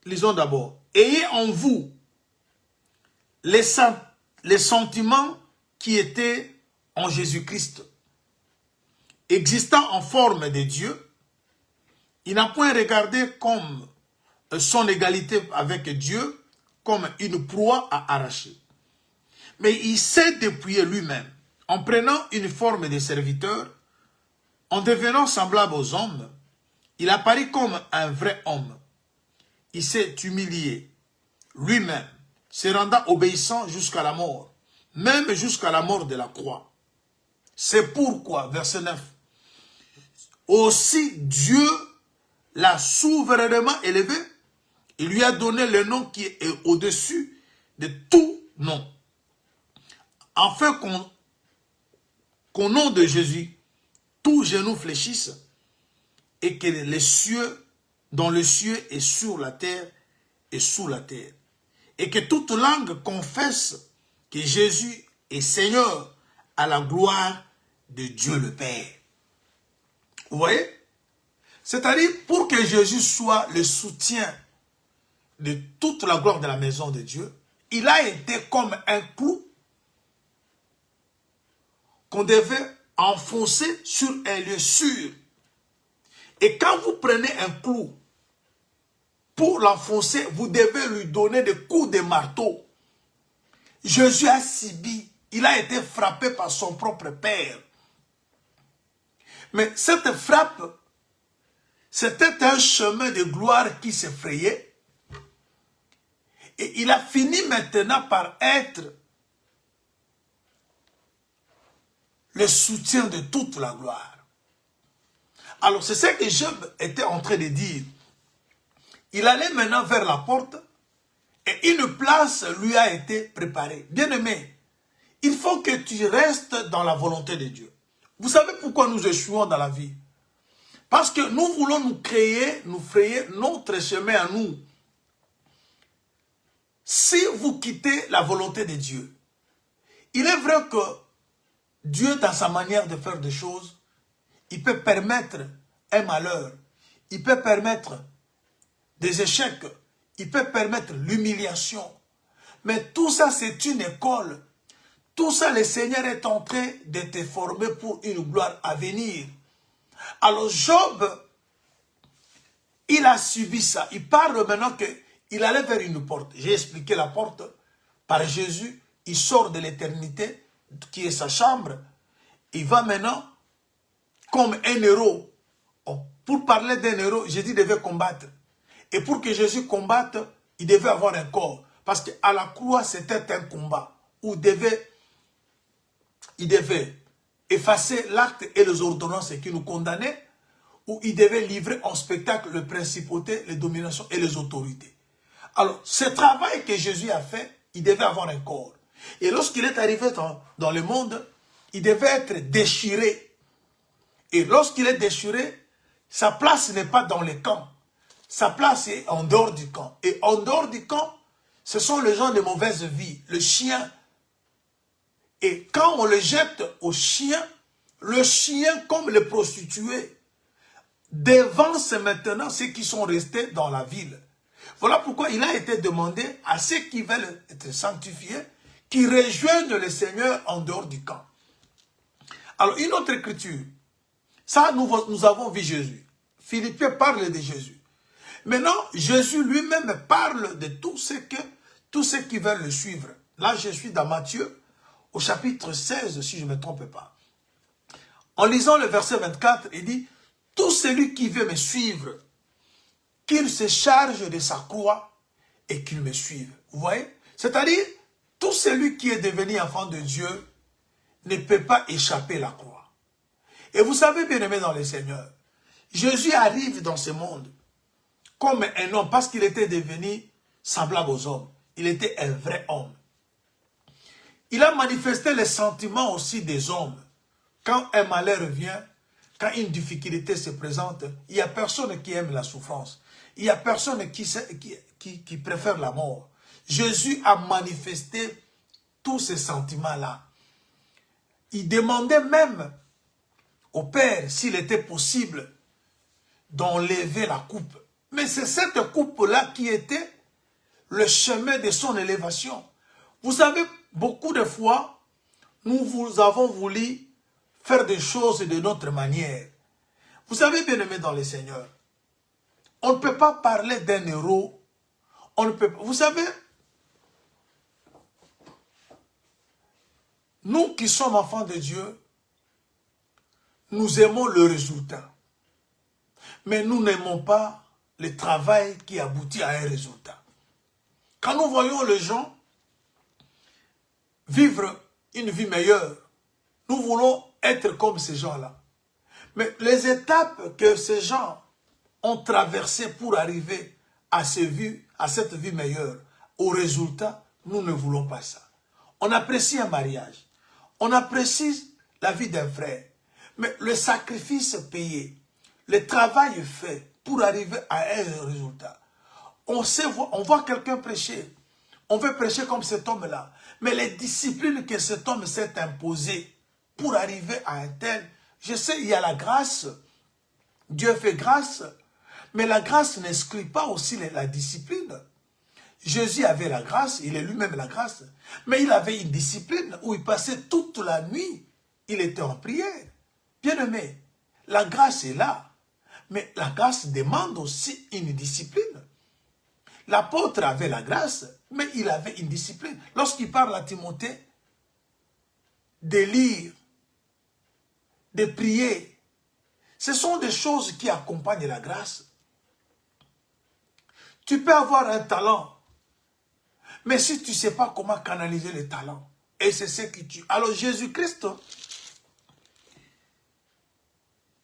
lisons d'abord. Ayez en vous les sentiments qui étaient en Jésus-Christ, existant en forme de Dieu. Il n'a point regardé comme son égalité avec Dieu comme une proie à arracher. Mais il s'est dépouillé lui-même en prenant une forme de serviteur, en devenant semblable aux hommes. Il apparut comme un vrai homme. Il s'est humilié lui-même, se rendant obéissant jusqu'à la mort, même jusqu'à la mort de la croix. C'est pourquoi, verset 9, aussi Dieu l'a souverainement élevé, il lui a donné le nom qui est au-dessus de tout nom, afin qu'au nom de Jésus, tout genou fléchisse et que les cieux, dans le ciel et sur la terre et sous la terre, et que toute langue confesse que Jésus est Seigneur à la gloire de Dieu le Père. Vous voyez? C'est-à-dire, pour que Jésus soit le soutien de toute la gloire de la maison de Dieu, il a été comme un clou qu'on devait enfoncer sur un lieu sûr. Et quand vous prenez un clou pour l'enfoncer, vous devez lui donner des coups de marteau. Jésus a subi, il a été frappé par son propre Père. Mais cette frappe, c'était un chemin de gloire qui s'effrayait. Et il a fini maintenant par être le soutien de toute la gloire. Alors c'est ce que Job était en train de dire. Il allait maintenant vers la porte et une place lui a été préparée. Bien-aimé, il faut que tu restes dans la volonté de Dieu. Vous savez pourquoi nous échouons dans la vie? Parce que nous voulons nous frayer notre chemin à nous. Si vous quittez la volonté de Dieu, il est vrai que Dieu, dans sa manière de faire des choses, il peut permettre un malheur, il peut permettre des échecs, il peut permettre l'humiliation. Mais tout ça, c'est une école. Tout ça, le Seigneur est en train de te former pour une gloire à venir. Alors Job, il a subi ça. Il parle maintenant qu'il allait vers une porte. J'ai expliqué la porte par Jésus. Il sort de l'éternité, qui est sa chambre. Il va maintenant comme un héros. Pour parler d'un héros, Jésus devait combattre. Et pour que Jésus combatte, il devait avoir un corps. Parce qu'à la croix, c'était un combat où il devait effacer l'acte et les ordonnances qui nous condamnaient, où il devait livrer en spectacle les principautés, les dominations et les autorités. Alors, ce travail que Jésus a fait, il devait avoir un corps. Et lorsqu'il est arrivé dans le monde, il devait être déchiré. Et lorsqu'il est déchiré, sa place n'est pas dans les camps. Sa place est en dehors du camp. Et en dehors du camp, ce sont les gens de mauvaise vie, le chien. Et quand on le jette au chien, le chien, comme les prostituées, dévance maintenant ceux qui sont restés dans la ville. Voilà pourquoi il a été demandé à ceux qui veulent être sanctifiés, qui rejoignent le Seigneur en dehors du camp. Alors, une autre écriture, ça nous avons vu Jésus. Philippiens parle de Jésus. Maintenant, Jésus lui-même parle de tous ceux qui veulent le suivre. Là, je suis dans Matthieu, au chapitre 16, si je ne me trompe pas. En lisant le verset 24, il dit, « Tout celui qui veut me suivre, qu'il se charge de sa croix et qu'il me suive. » Vous voyez? C'est-à-dire, tout celui qui est devenu enfant de Dieu ne peut pas échapper à la croix. Et vous savez, bien aimé dans le Seigneur, Jésus arrive dans ce monde comme un homme parce qu'il était devenu semblable aux hommes. Il était un vrai homme. Il a manifesté les sentiments aussi des hommes. Quand un malheur vient, quand une difficulté se présente, il n'y a personne qui aime la souffrance. Il n'y a personne qui préfère la mort. Jésus a manifesté tous ces sentiments-là. Il demandait même au Père s'il était possible d'enlever la coupe. Mais c'est cette coupe-là qui était le chemin de son élévation. Vous savez, beaucoup de fois, nous avons voulu faire des choses de notre manière. Vous savez, bien aimé dans le Seigneur, on ne peut pas parler d'un héros. On ne peut pas. Vous savez, nous qui sommes enfants de Dieu, nous aimons le résultat. Mais nous n'aimons pas le travail qui aboutit à un résultat. Quand nous voyons les gens vivre une vie meilleure, nous voulons être comme ces gens-là. Mais les étapes que ces gens ont traversées pour arriver à cette vie meilleure, au résultat, nous ne voulons pas ça. On apprécie un mariage, on apprécie la vie d'un frère, mais le sacrifice payé, le travail fait pour arriver à un résultat. On voit quelqu'un prêcher, On veut prêcher comme cet homme-là. Mais les disciplines que cet homme s'est imposées pour arriver à un tel, je sais, il y a la grâce. Dieu fait grâce. Mais la grâce n'exclut pas aussi la discipline. Jésus avait la grâce, il est lui-même la grâce. Mais il avait une discipline où il passait toute la nuit. Il était en prière. Bien-aimé, la grâce est là. Mais la grâce demande aussi une discipline. L'apôtre avait la grâce, mais il avait une discipline. Lorsqu'il parle à Timothée de lire, de prier, ce sont des choses qui accompagnent la grâce. Tu peux avoir un talent, mais si tu ne sais pas comment canaliser le talent, et c'est ce qui tue. Alors Jésus-Christ,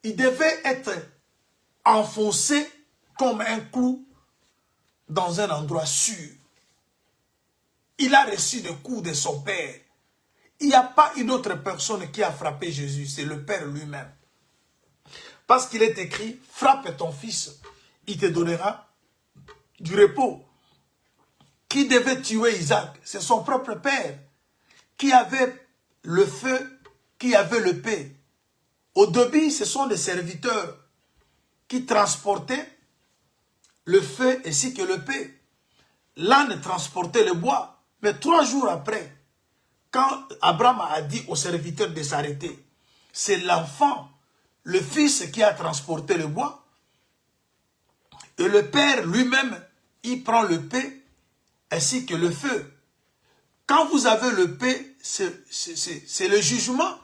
il devait être enfoncé comme un clou dans un endroit sûr. Il a reçu des coups de son Père. Il n'y a pas une autre personne qui a frappé Jésus, c'est le Père lui-même. Parce qu'il est écrit, frappe ton fils, il te donnera du repos. Qui devait tuer Isaac? C'est son propre père. Qui avait le feu, qui avait le paix. Au début, ce sont des serviteurs qui transportaient le feu ainsi que le paix. L'âne transportait le bois. Mais 3 jours après, quand Abraham a dit aux serviteurs de s'arrêter, c'est l'enfant, le fils qui a transporté le bois. Et le père lui-même, il prend le paix ainsi que le feu. Quand vous avez le paix, c'est le jugement.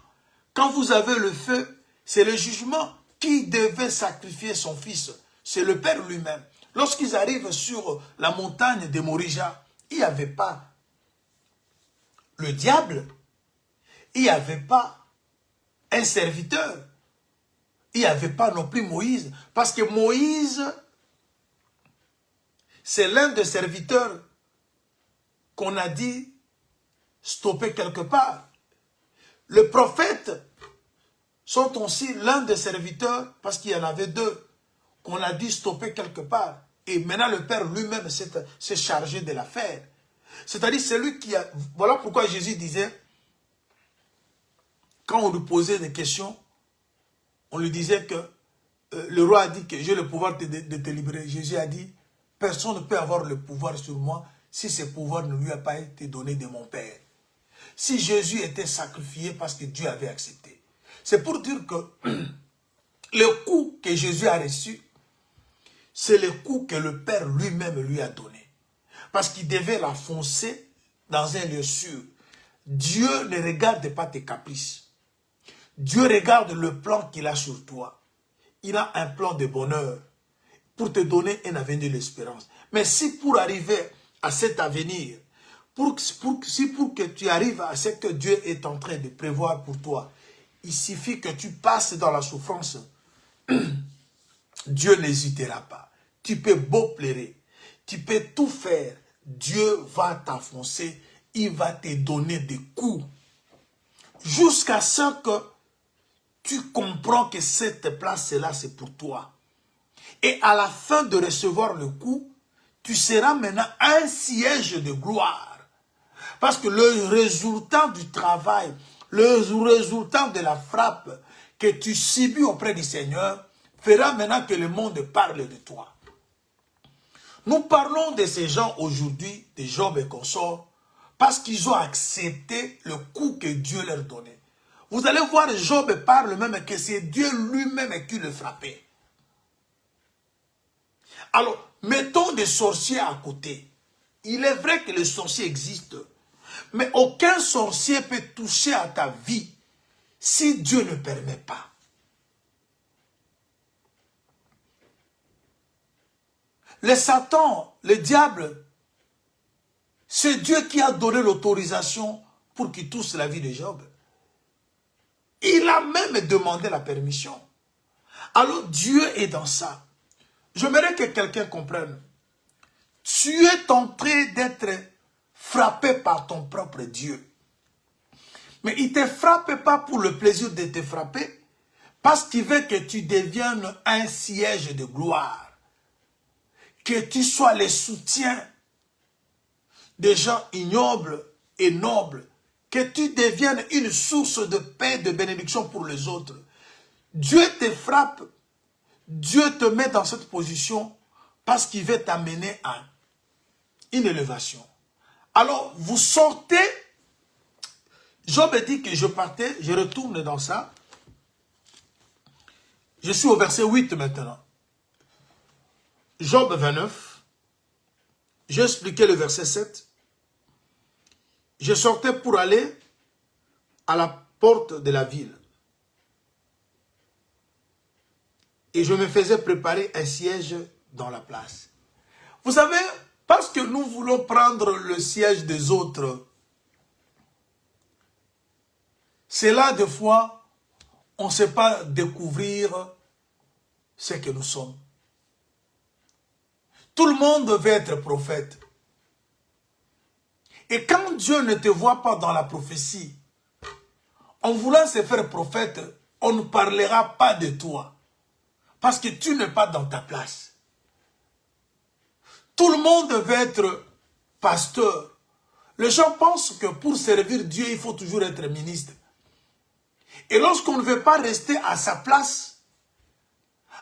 Quand vous avez le feu, c'est le jugement. Qui devait sacrifier son fils? C'est le Père lui-même. Lorsqu'ils arrivent sur la montagne de Morija, il n'y avait pas le diable, il n'y avait pas un serviteur, il n'y avait pas non plus Moïse. Parce que Moïse, c'est l'un des serviteurs qu'on a dit stopper quelque part. Le prophète sont aussi l'un des serviteurs, parce qu'il y en avait 2, qu'on a dit stopper quelque part. Et maintenant le Père lui-même s'est chargé de l'affaire. C'est-à-dire celui qui a... Voilà pourquoi Jésus disait, quand on lui posait des questions, on lui disait que le roi a dit que j'ai le pouvoir de te libérer. Jésus a dit, personne ne peut avoir le pouvoir sur moi si ce pouvoir ne lui a pas été donné de mon Père. Si Jésus était sacrifié parce que Dieu avait accepté. C'est pour dire que le coup que Jésus a reçu, c'est le coup que le Père lui-même lui a donné. Parce qu'il devait l'enfoncer dans un lieu sûr. Dieu ne regarde pas tes caprices. Dieu regarde le plan qu'il a sur toi. Il a un plan de bonheur pour te donner un avenir de l'espérance. Mais si pour arriver à cet avenir, pour que tu arrives à ce que Dieu est en train de prévoir pour toi, il suffit que tu passes dans la souffrance. Dieu n'hésitera pas. Tu peux beau pleurer, tu peux tout faire. Dieu va t'enfoncer, il va te donner des coups. Jusqu'à ce que tu comprends que cette place-là, c'est pour toi. Et à la fin de recevoir le coup, tu seras maintenant un siège de gloire. Parce que le résultat du travail, le résultat de la frappe que tu subis auprès du Seigneur, fera maintenant que le monde parle de toi. Nous parlons de ces gens aujourd'hui, de Job et consorts, parce qu'ils ont accepté le coup que Dieu leur donnait. Vous allez voir, Job parle même que c'est Dieu lui-même qui le frappait. Alors, mettons des sorciers à côté. Il est vrai que les sorciers existent, mais aucun sorcier peut toucher à ta vie si Dieu ne permet pas. Le Satan, le diable, c'est Dieu qui a donné l'autorisation pour qu'il touche la vie de Job. Il a même demandé la permission. Alors Dieu est dans ça. J'aimerais que quelqu'un comprenne. Tu es en train d'être frappé par ton propre Dieu. Mais il ne te frappe pas pour le plaisir de te frapper, parce qu'il veut que tu deviennes un siège de gloire. Que tu sois le soutien des gens ignobles et nobles, que tu deviennes une source de paix, de bénédiction pour les autres. Dieu te frappe, Dieu te met dans cette position parce qu'il veut t'amener à une élévation. Alors, vous sortez, Job dit que je partais, je retourne dans ça. Je suis au verset 8 maintenant. Job 29, j'ai expliqué le verset 7. Je sortais pour aller à la porte de la ville. Et je me faisais préparer un siège dans la place. Vous savez, parce que nous voulons prendre le siège des autres, c'est là des fois, on ne sait pas découvrir ce que nous sommes. Tout le monde veut être prophète. Et quand Dieu ne te voit pas dans la prophétie, en voulant se faire prophète, on ne parlera pas de toi. Parce que tu n'es pas dans ta place. Tout le monde veut être pasteur. Les gens pensent que pour servir Dieu, il faut toujours être ministre. Et lorsqu'on ne veut pas rester à sa place,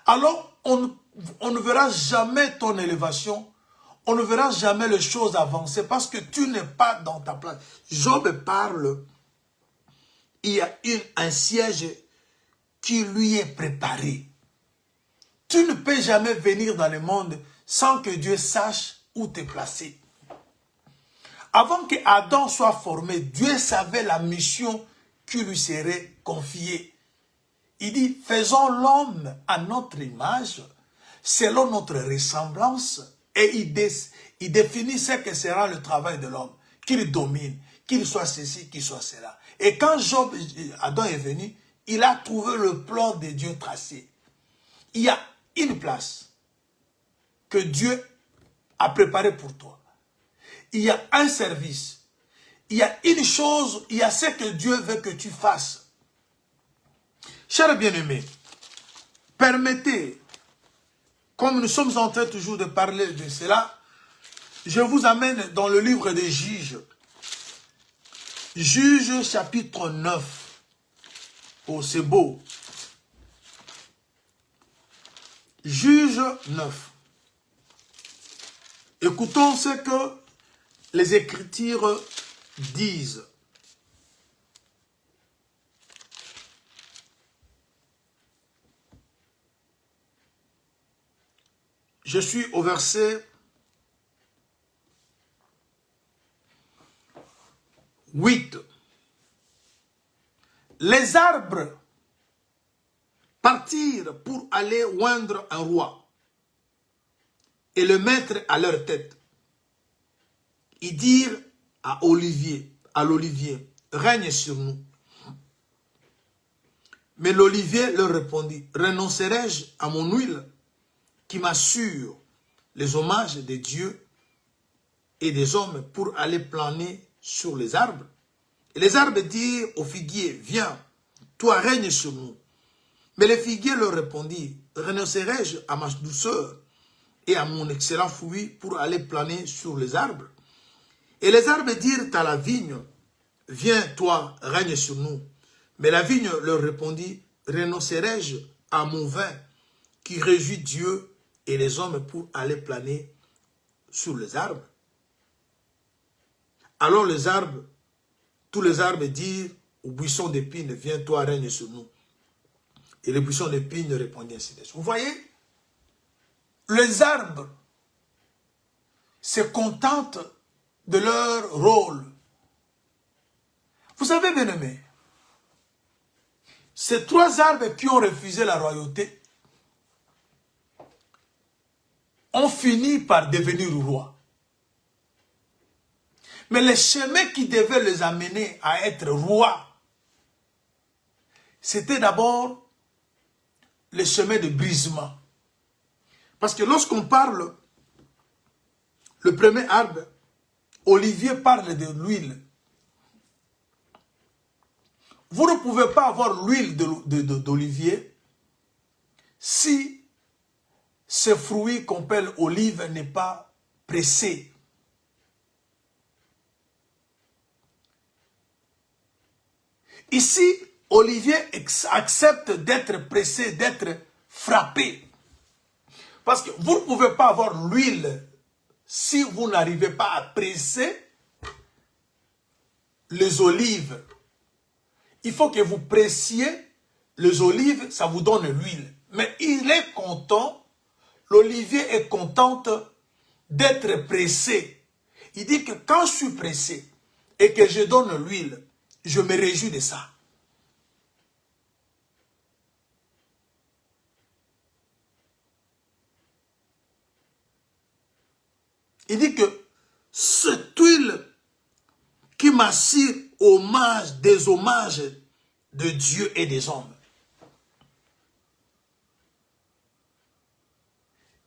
alors on ne verra jamais ton élévation, on ne verra jamais les choses avancer parce que tu n'es pas dans ta place. Job parle, il y a un siège qui lui est préparé. Tu ne peux jamais venir dans le monde sans que Dieu sache où te placer. Avant que Adam soit formé, Dieu savait la mission qui lui serait confiée. Il dit, faisons l'homme à notre image, selon notre ressemblance, et il définit ce que sera le travail de l'homme, qu'il domine, qu'il soit ceci, qu'il soit cela. Et quand Adam est venu, il a trouvé le plan de Dieu tracé. Il y a une place que Dieu a préparée pour toi. Il y a un service. Il y a une chose, il y a ce que Dieu veut que tu fasses. Chers bien-aimés, permettez, comme nous sommes en train toujours de parler de cela, je vous amène dans le livre des Juges. Juges chapitre 9. Oh, c'est beau. Juges 9. Écoutons ce que les Écritures disent. Je suis au verset 8. Les arbres partirent pour aller oindre un roi et le mettre à leur tête. Ils dirent à l'olivier, règne sur nous. Mais l'olivier leur répondit, renoncerai-je à mon huile qui m'assure les hommages des dieux et des hommes pour aller planer sur les arbres? Et les arbres dirent au figuier, viens, toi règne sur nous. Mais le figuier leur répondit, renoncerai-je à ma douceur et à mon excellent fruit pour aller planer sur les arbres? Et les arbres dirent à la vigne, viens, toi, règne sur nous. Mais la vigne leur répondit, renoncerai-je à mon vin qui réjouit Dieu et les hommes pour aller planer sur les arbres? Alors les arbres, tous les arbres dirent au buisson d'épines, viens, toi, règne sur nous. Et le buisson d'épines répondit ainsi de suite. Vous voyez, les arbres se contentent de leur rôle. Vous savez, bien-aimés, ces trois arbres qui ont refusé la royauté ont fini par devenir rois. Mais le chemin qui devait les amener à être rois, c'était d'abord le chemin de brisement. Parce que lorsqu'on parle, le premier arbre, Olivier parle de l'huile. Vous ne pouvez pas avoir l'huile d'olivier si ce fruit qu'on appelle olive n'est pas pressé. Ici, Olivier accepte d'être pressé, d'être frappé. Parce que vous ne pouvez pas avoir l'huile si vous n'arrivez pas à presser les olives. Il faut que vous pressiez les olives, ça vous donne l'huile. Mais il est content, l'olivier est contente d'être pressé. Il dit que quand je suis pressé et que je donne l'huile, je me réjouis de ça. Il dit que cette huile qui m'assure des hommages de Dieu et des hommes.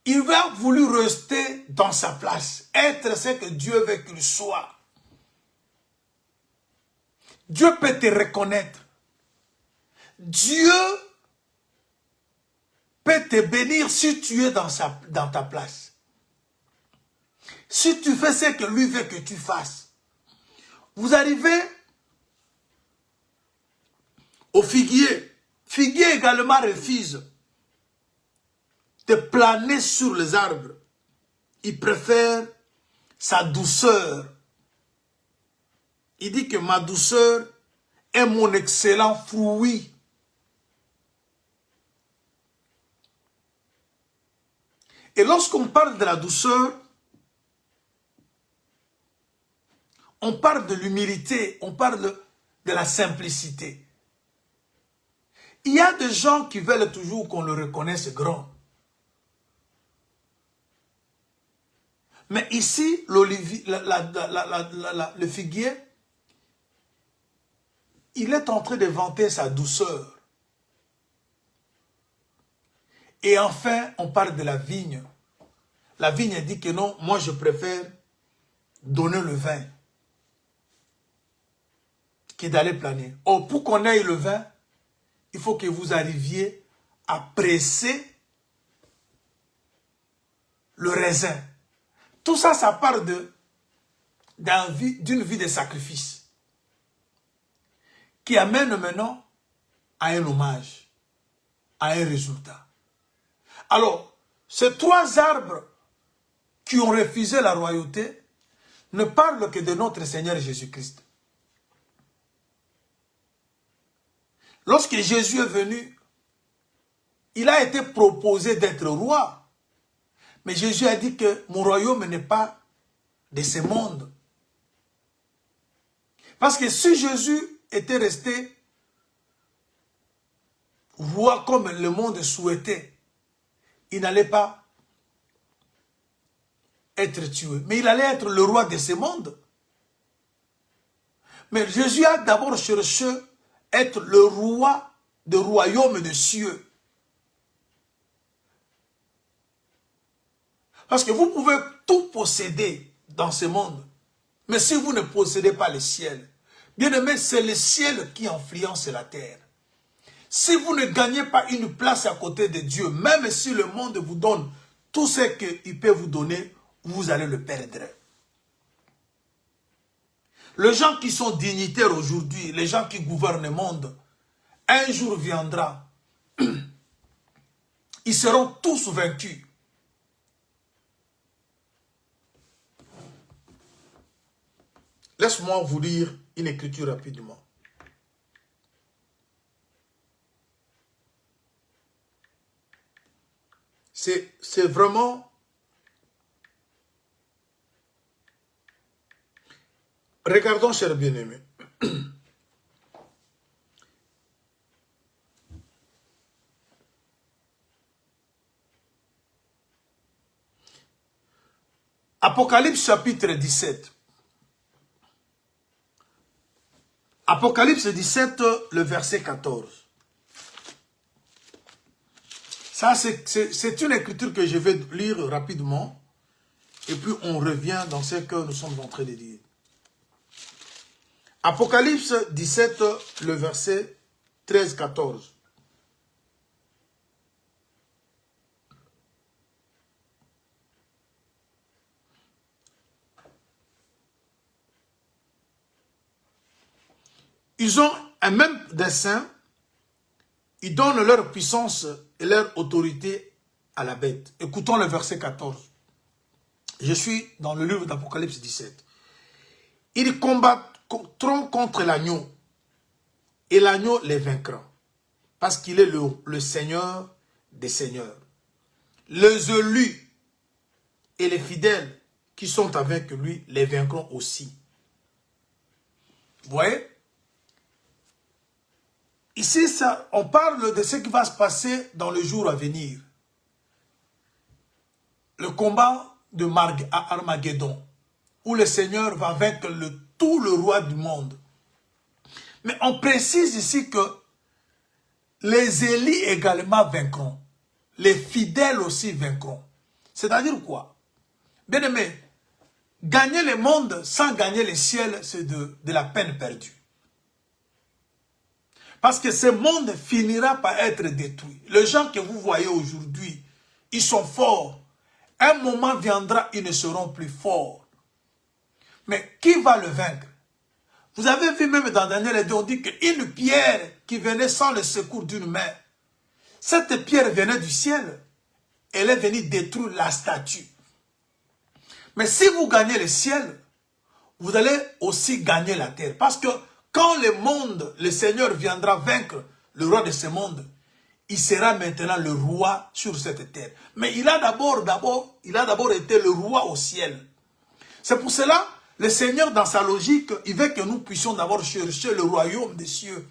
Il va vouloir rester dans sa place, être ce que Dieu veut qu'il soit. Dieu peut te reconnaître. Dieu peut te bénir si tu es dans ta place. Si tu fais ce que lui veut que tu fasses. Vous arrivez au figuier. Figuier également refuse de planer sur les arbres. Il préfère sa douceur. Il dit que ma douceur est mon excellent fruit. Et lorsqu'on parle de la douceur, on parle de l'humilité, on parle de la simplicité. Il y a des gens qui veulent toujours qu'on le reconnaisse grand. Mais ici, le figuier, il est en train de vanter sa douceur. Et enfin, on parle de la vigne. La vigne dit que non, moi je préfère donner le vin que d'aller planer. Or, pour qu'on ait le vin, il faut que vous arriviez à presser le raisin. Tout ça, ça part d'une vie de sacrifice qui amène maintenant à un hommage, à un résultat. Alors, ces trois arbres qui ont refusé la royauté ne parlent que de notre Seigneur Jésus-Christ. Lorsque Jésus est venu, il a été proposé d'être roi. Mais Jésus a dit que mon royaume n'est pas de ce monde. Parce que si Jésus était resté roi comme le monde souhaitait, il n'allait pas être tué. Mais il allait être le roi de ce monde. Mais Jésus a d'abord cherché être le roi du royaume des cieux. Parce que vous pouvez tout posséder dans ce monde. Mais si vous ne possédez pas le ciel, bien aimé, c'est le ciel qui influence la terre. Si vous ne gagnez pas une place à côté de Dieu, même si le monde vous donne tout ce qu'il peut vous donner, vous allez le perdre. Les gens qui sont dignitaires aujourd'hui, les gens qui gouvernent le monde, un jour viendra, ils seront tous vaincus. Laisse-moi vous lire une écriture rapidement. C'est vraiment... Regardons, chers bien-aimés. Apocalypse chapitre 17. Apocalypse 17, le verset 14. Ça, c'est une écriture que je vais lire rapidement. Et puis, on revient dans ce que nous sommes en train de dire. Apocalypse 17, le verset 13-14. Ils ont et même des saints, ils donnent leur puissance et leur autorité à la bête. Écoutons le verset 14. Je suis dans le livre d'Apocalypse 17. Ils combattront contre l'agneau et l'agneau les vaincra. Parce qu'il est le Seigneur des seigneurs. Les élus et les fidèles qui sont avec lui les vaincront aussi. Vous voyez? Ici, on parle de ce qui va se passer dans le jour à venir. Le combat de Armageddon, où le Seigneur va vaincre tout le roi du monde. Mais on précise ici que les élus également vaincront. Les fidèles aussi vaincront. C'est-à-dire quoi? Bien aimé, gagner le monde sans gagner le ciel, c'est de la peine perdue. Parce que ce monde finira par être détruit. Les gens que vous voyez aujourd'hui, ils sont forts. Un moment viendra, ils ne seront plus forts. Mais qui va le vaincre? Vous avez vu même dans Daniel 2, on dit qu'une pierre qui venait sans le secours d'une main, cette pierre venait du ciel. Elle est venue détruire la statue. Mais si vous gagnez le ciel, vous allez aussi gagner la terre. Parce que quand le Seigneur viendra vaincre le roi de ce monde, il sera maintenant le roi sur cette terre. Mais il a d'abord été le roi au ciel. C'est pour cela, le Seigneur, dans sa logique, il veut que nous puissions d'abord chercher le royaume des cieux.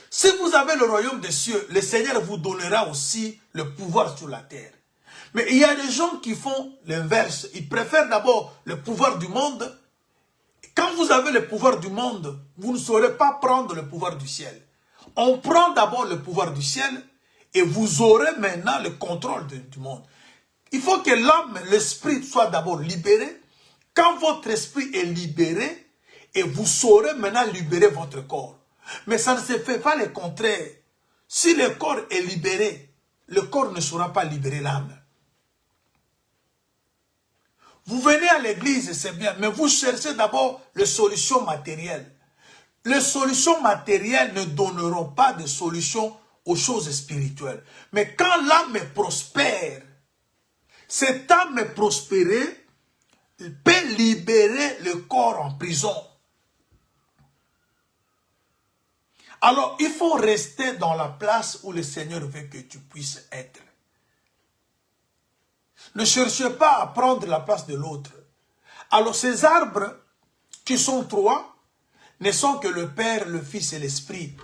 Si vous avez le royaume des cieux, le Seigneur vous donnera aussi le pouvoir sur la terre. Mais il y a des gens qui font l'inverse. Ils préfèrent d'abord le pouvoir du monde. Quand vous avez le pouvoir du monde, vous ne saurez pas prendre le pouvoir du ciel. On prend d'abord le pouvoir du ciel et vous aurez maintenant le contrôle du monde. Il faut que l'âme, l'esprit soit d'abord libéré. Quand votre esprit est libéré, et vous saurez maintenant libérer votre corps. Mais ça ne se fait pas le contraire. Si le corps est libéré, le corps ne saura pas libérer l'âme. Vous venez à l'église, c'est bien, mais vous cherchez d'abord les solutions matérielles. Les solutions matérielles ne donneront pas de solution aux choses spirituelles. Mais quand l'âme prospère, cette âme prospérée peut libérer le corps en prison. Alors, il faut rester dans la place où le Seigneur veut que tu puisses être. Ne cherchez pas à prendre la place de l'autre. Alors, ces arbres, qui sont trois, ne sont que le Père, le Fils et l'Esprit.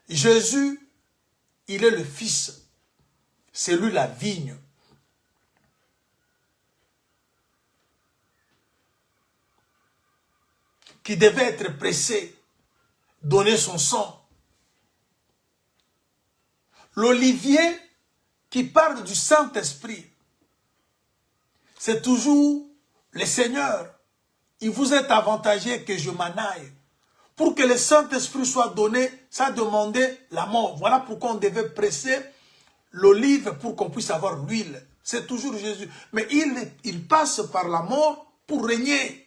Jésus, il est le Fils. C'est lui la vigne. Qui devait être pressé, donner son sang. L'olivier qui parle du Saint-Esprit, c'est toujours le Seigneur. Il vous est avantagé que je m'en aille. Pour que le Saint-Esprit soit donné, ça demandait la mort. Voilà pourquoi on devait presser l'olive pour qu'on puisse avoir l'huile. C'est toujours Jésus. Mais il passe par la mort pour régner.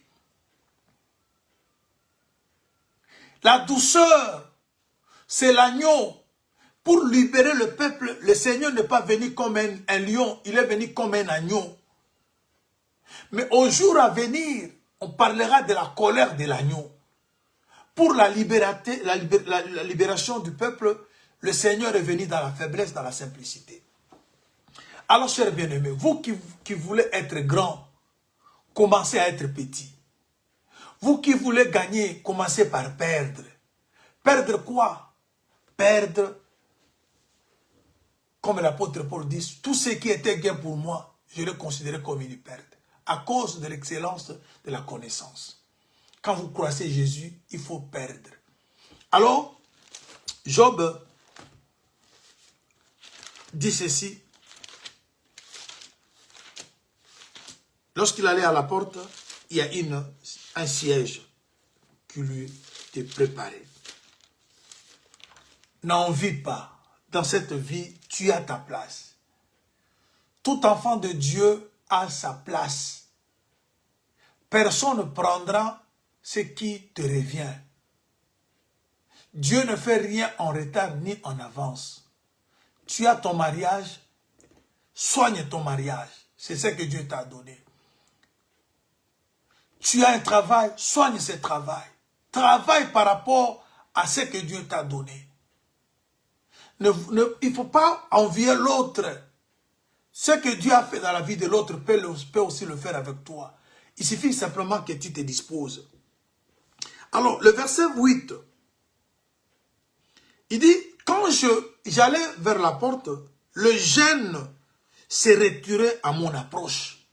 La douceur, c'est l'agneau. Pour libérer le peuple, le Seigneur n'est pas venu comme un lion, il est venu comme un agneau. Mais au jour à venir, on parlera de la colère de l'agneau. Pour la libération du peuple, le Seigneur est venu dans la faiblesse, dans la simplicité. Alors, chers bien-aimés, vous qui voulez être grand, commencez à être petit. Vous qui voulez gagner, commencez par perdre. Perdre quoi? Perdre, comme l'apôtre Paul dit, tout ce qui était gain pour moi, je le considérais comme une perte. À cause de l'excellence de la connaissance. Quand vous croisez Jésus, il faut perdre. Alors, Job dit ceci. Lorsqu'il allait à la porte, il y a un siège qui lui était préparé. N'en vis pas. Dans cette vie, tu as ta place. Tout enfant de Dieu a sa place. Personne ne prendra ce qui te revient. Dieu ne fait rien en retard ni en avance. Tu as ton mariage, soigne ton mariage. C'est ce que Dieu t'a donné. Tu as un travail, soigne ce travail. Travaille par rapport à ce que Dieu t'a donné. Il ne faut pas envier l'autre. Ce que Dieu a fait dans la vie de l'autre peut aussi le faire avec toi. Il suffit simplement que tu te disposes. Alors, le verset 8, il dit, quand j'allais vers la porte, le jeune s'est retiré à mon approche.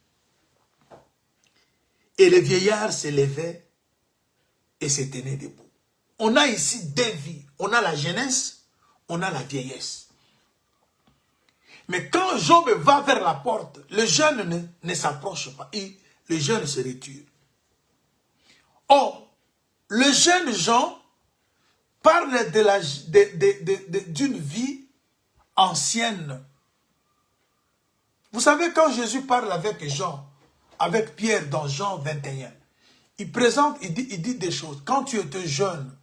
Et le vieillard se levait et se tenait debout. On a ici deux vies. On a la jeunesse, on a la vieillesse. Mais quand Job va vers la porte, le jeune ne s'approche pas. Le jeune se retire. Or, le jeune Jean parle d'une vie ancienne. Vous savez, quand Jésus parle avec Jean, avec Pierre dans Jean 21, il dit des choses. Quand tu étais jeune,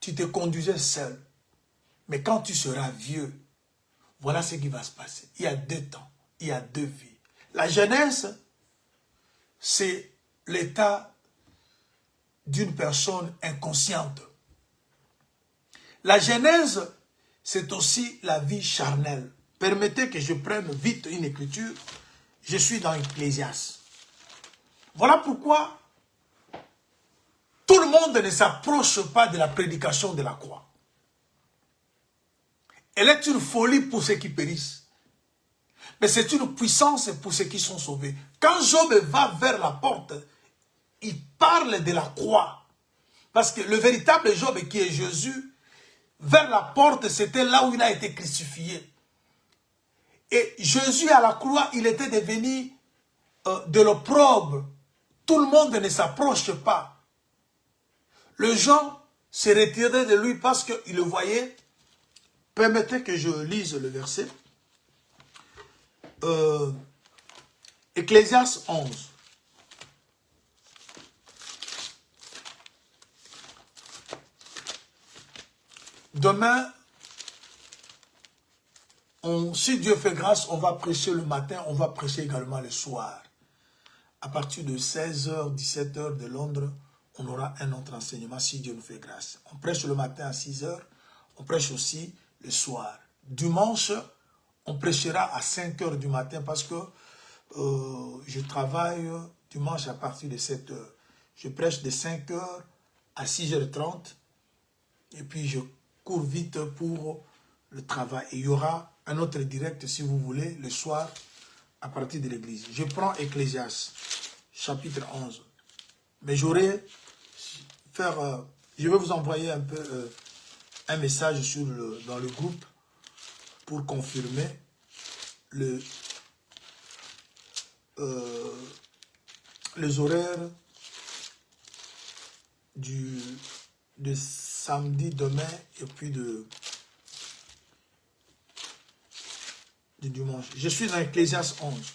tu te conduisais seul. Mais quand tu seras vieux, voilà ce qui va se passer. Il y a deux temps, il y a deux vies. La jeunesse, c'est l'état d'une personne inconsciente. La genèse, c'est aussi la vie charnelle. Permettez que je prenne vite une écriture. Je suis dans Ecclésiaste. Voilà pourquoi tout le monde ne s'approche pas de la prédication de la croix. Elle est une folie pour ceux qui périssent. Mais c'est une puissance pour ceux qui sont sauvés. Quand Job va vers la porte, il parle de la croix. Parce que le véritable Job qui est Jésus, vers la porte, c'était là où il a été crucifié. Et Jésus à la croix, il était devenu de l'opprobre. Tout le monde ne s'approche pas. Le gens se retiraient de lui parce qu'ils le voyaient. Permettez que je lise le verset. Ecclésiaste 11. Demain, si Dieu fait grâce, on va prêcher le matin, on va prêcher également le soir. À partir de 16h, 17h de Londres, on aura un autre enseignement si Dieu nous fait grâce. On prêche le matin à 6h, on prêche aussi le soir. Dimanche, on prêchera à 5h du matin parce que je travaille dimanche à partir de 7h. Je prêche de 5h à 6h30 et puis je cours vite pour le travail. Et il y aura un autre direct, si vous voulez, le soir, à partir de l'église. Je prends Ecclésiaste, chapitre 11. Mais je vais vous envoyer un peu un message dans le groupe pour confirmer les horaires de samedi demain et puis de dimanche. Je suis dans Ecclésiaste 11.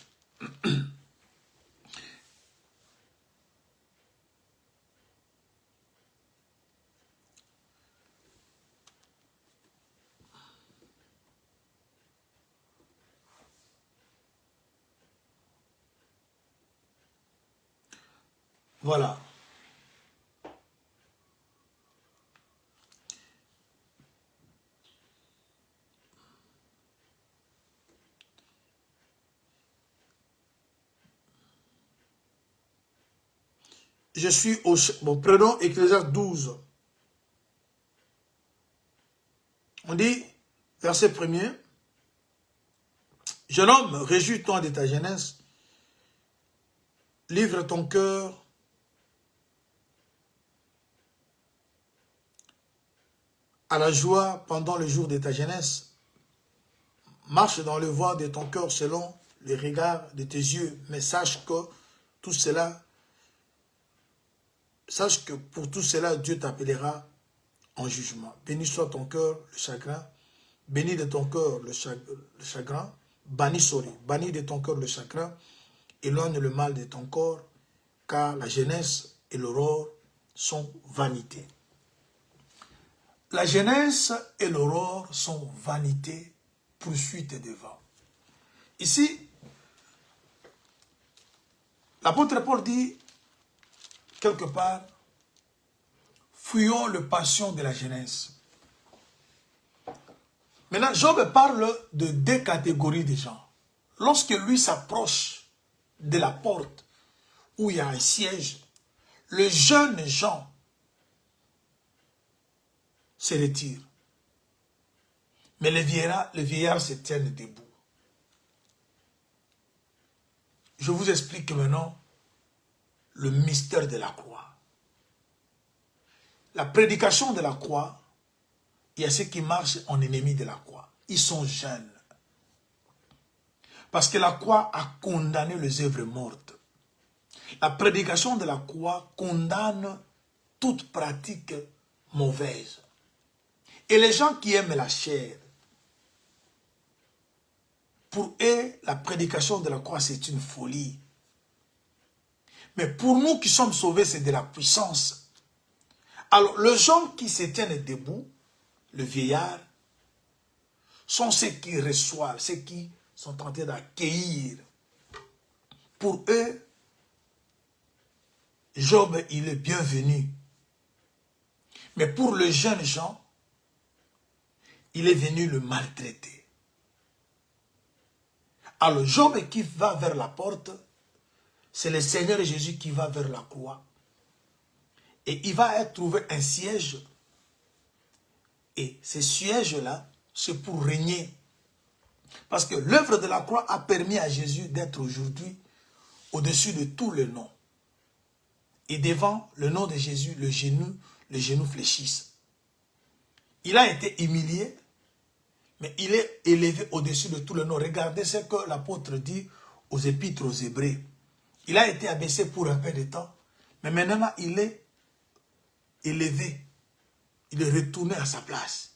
Voilà. Je suis au... Bon, prenons Ecclésiaste 12. On dit, verset 1er, « Jeune homme, réjouis-toi de ta jeunesse, livre ton cœur à la joie pendant le jour de ta jeunesse. Marche dans le voie de ton cœur selon les regards de tes yeux, mais sache que pour tout cela, Dieu t'appellera en jugement. Béni soit ton cœur, le chagrin. Béni de ton cœur le chagrin. Banni de ton cœur le chagrin. Éloigne le mal de ton corps, car la jeunesse et l'aurore sont vanité. la jeunesse et l'aurore sont vanité, poursuite et devant. Ici, l'apôtre Paul dit, quelque part, fuyons le passion de la jeunesse. Maintenant, Job parle de deux catégories de gens. Lorsque lui s'approche de la porte où il y a un siège, les jeunes gens se retirent. Mais les vieillards se tiennent debout. Je vous explique maintenant le mystère de la croix. La prédication de la croix, il y a ceux qui marchent en ennemi de la croix. Ils sont jeunes. Parce que la croix a condamné les œuvres mortes. La prédication de la croix condamne toute pratique mauvaise. Et les gens qui aiment la chair, pour eux, la prédication de la croix, c'est une folie. Mais pour nous qui sommes sauvés, c'est de la puissance. Alors, les gens qui se tiennent debout, le vieillard, sont ceux qui reçoivent, ceux qui sont en train d'accueillir. Pour eux, Job, il est bienvenu. Mais pour les jeunes gens, il est venu le maltraiter. Alors, Job qui va vers la porte, c'est le Seigneur Jésus qui va vers la croix. Et il va trouver un siège. Et ce siège-là, c'est pour régner. Parce que l'œuvre de la croix a permis à Jésus d'être aujourd'hui au-dessus de tous les noms. Et devant le nom de Jésus, les genoux fléchissent. Il a été humilié, mais il est élevé au-dessus de tous les noms. Regardez ce que l'apôtre dit aux épîtres aux Hébreux. Il a été abaissé pour un peu de temps, mais maintenant il est élevé. Il est retourné à sa place.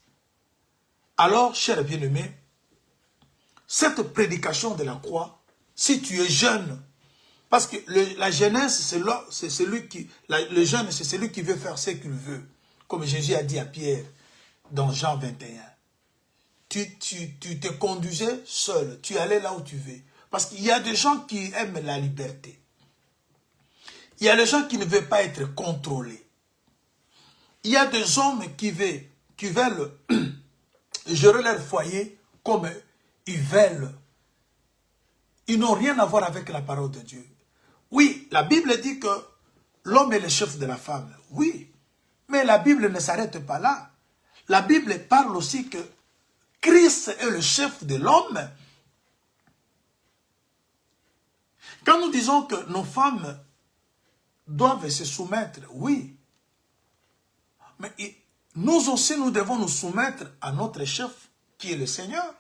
Alors, chers bien-aimés, cette prédication de la croix, si tu es jeune, parce que la jeunesse, c'est celui qui, le jeune, c'est celui qui veut faire ce qu'il veut. Comme Jésus a dit à Pierre dans Jean 21. Tu te conduisais seul, tu allais là où tu veux. Parce qu'il y a des gens qui aiment la liberté. Il y a des gens qui ne veulent pas être contrôlés. Il y a des hommes qui veulent gérer leur foyer comme ils veulent. Ils n'ont rien à voir avec la parole de Dieu. Oui, la Bible dit que l'homme est le chef de la femme. Oui, mais la Bible ne s'arrête pas là. La Bible parle aussi que Christ est le chef de l'homme. Quand nous disons que nos femmes doivent se soumettre, oui. Mais nous aussi, nous devons nous soumettre à notre chef, qui est le Seigneur.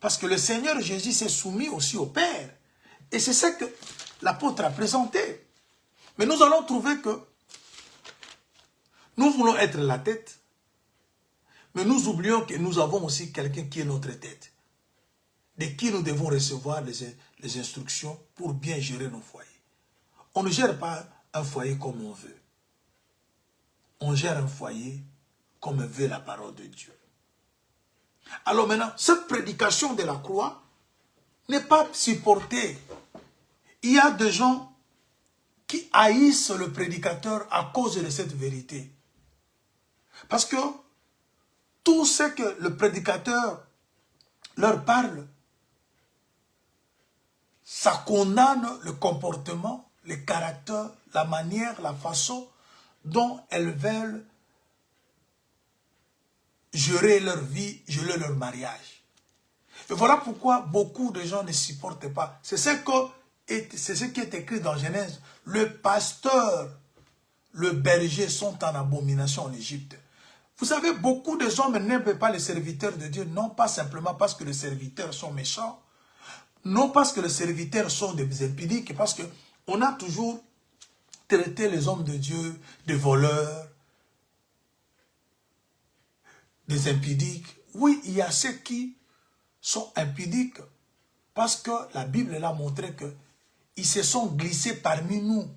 Parce que le Seigneur Jésus s'est soumis aussi au Père. Et c'est ce que l'apôtre a présenté. Mais nous allons trouver que nous voulons être la tête, mais nous oublions que nous avons aussi quelqu'un qui est notre tête, de qui nous devons recevoir les instructions pour bien gérer nos foyers. On ne gère pas un foyer comme on veut. On gère un foyer comme veut la parole de Dieu. Alors maintenant, cette prédication de la croix n'est pas supportée. Il y a des gens qui haïssent le prédicateur à cause de cette vérité. Parce que tout ce que le prédicateur leur parle, ça condamne le comportement, le caractère, la manière, la façon dont elles veulent gérer leur vie, gérer leur mariage. Et voilà pourquoi beaucoup de gens ne supportent pas. C'est ce qui est écrit dans Genèse. Le pasteur, le berger sont en abomination en Égypte. Vous savez, beaucoup de hommes n'aiment pas les serviteurs de Dieu, non pas simplement parce que les serviteurs sont méchants, non parce que les serviteurs sont des impudiques, parce qu'on a toujours traité les hommes de Dieu de voleurs, des impudiques. Oui, il y a ceux qui sont impudiques parce que la Bible l'a montré qu'ils se sont glissés parmi nous.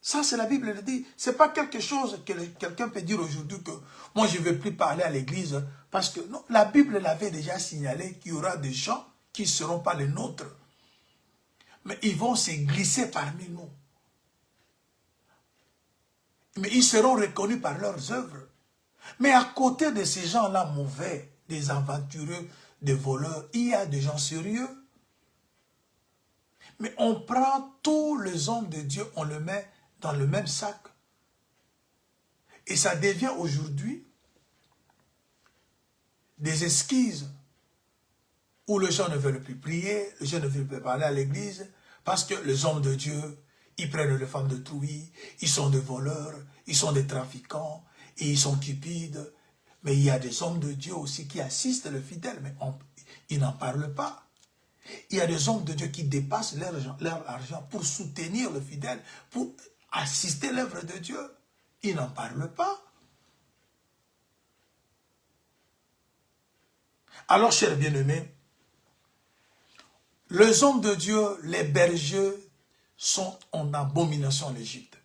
Ça, c'est la Bible le dit. Ce n'est pas quelque chose que quelqu'un peut dire aujourd'hui que moi, je ne veux plus parler à l'église. Parce que non, la Bible l'avait déjà signalé qu'il y aura des gens qui ne seront pas les nôtres. Mais ils vont se glisser parmi nous. Mais ils seront reconnus par leurs œuvres. Mais à côté de ces gens-là mauvais, des aventureux, des voleurs, il y a des gens sérieux. Mais on prend tous les hommes de Dieu, on le met dans le même sac. Et ça devient aujourd'hui des esquisses où les gens ne veulent plus prier, les gens ne veulent plus parler à l'église, parce que les hommes de Dieu, ils prennent les femmes de trouille, ils sont des voleurs, ils sont des trafiquants, et ils sont cupides. Mais il y a des hommes de Dieu aussi qui assistent le fidèle, mais ils n'en parlent pas. Il y a des hommes de Dieu qui dépassent leur argent pour soutenir le fidèle, pour assister l'œuvre de Dieu. Ils n'en parlent pas. Alors, chers bien-aimés, les hommes de Dieu, les bergers, sont en abomination en Égypte.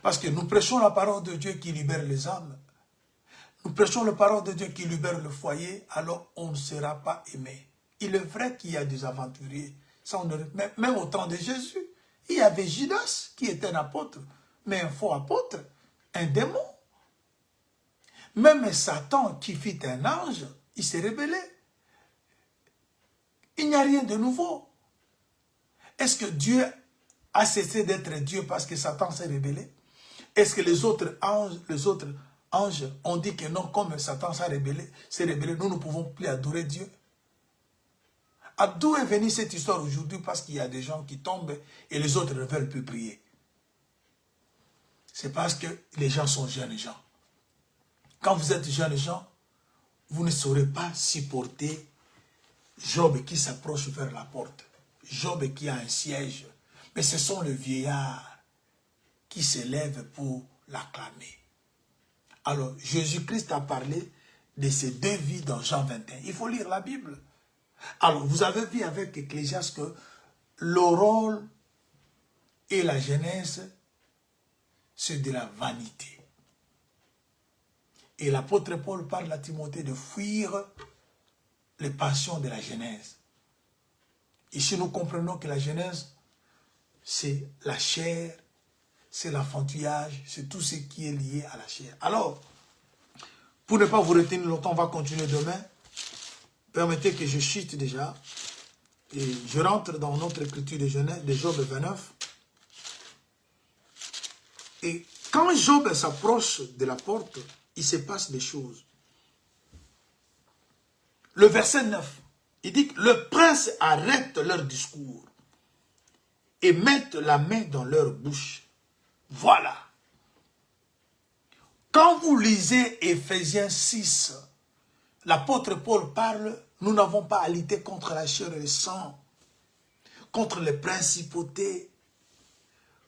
Parce que nous prêchons la parole de Dieu qui libère les âmes. Nous prêchons la parole de Dieu qui libère le foyer, alors on ne sera pas aimé. Il est vrai qu'il y a des aventuriers. Ça, même au temps de Jésus, il y avait Judas qui était un apôtre, mais un faux apôtre, un démon. Même Satan qui fit un ange, il s'est rebellé. Il n'y a rien de nouveau. Est-ce que Dieu a cessé d'être Dieu parce que Satan s'est rebellé? Est-ce que les autres anges ont dit que non, comme Satan s'est rebellé, nous ne pouvons plus adorer Dieu? D'où est venue cette histoire aujourd'hui? Parce qu'il y a des gens qui tombent et les autres ne veulent plus prier. C'est parce que les gens sont jeunes gens. Quand vous êtes jeunes gens, vous ne saurez pas supporter Job qui s'approche vers la porte. Job qui a un siège. Mais ce sont les vieillards qui se lèvent pour l'acclamer. Alors, Jésus-Christ a parlé de ces deux vies dans Jean 21. Il faut lire la Bible. Alors, vous avez vu avec Ecclésiaste que le rôle et la jeunesse, c'est de la vanité. Et l'apôtre Paul parle à Timothée de fuir les passions de la jeunesse. Ici, nous comprenons que la jeunesse, c'est la chair, c'est l'enfantillage, c'est tout ce qui est lié à la chair. Alors, pour ne pas vous retenir longtemps, on va continuer demain. Permettez que je chute déjà. Et je rentre dans notre écriture de Genèse, de Job 29. Et quand Job s'approche de la porte, il se passe des choses. Le verset 9, il dit que le prince arrête leur discours et met la main dans leur bouche. Voilà. Quand vous lisez Éphésiens 6, l'apôtre Paul parle, nous n'avons pas à lutter contre la chair et le sang, contre les principautés,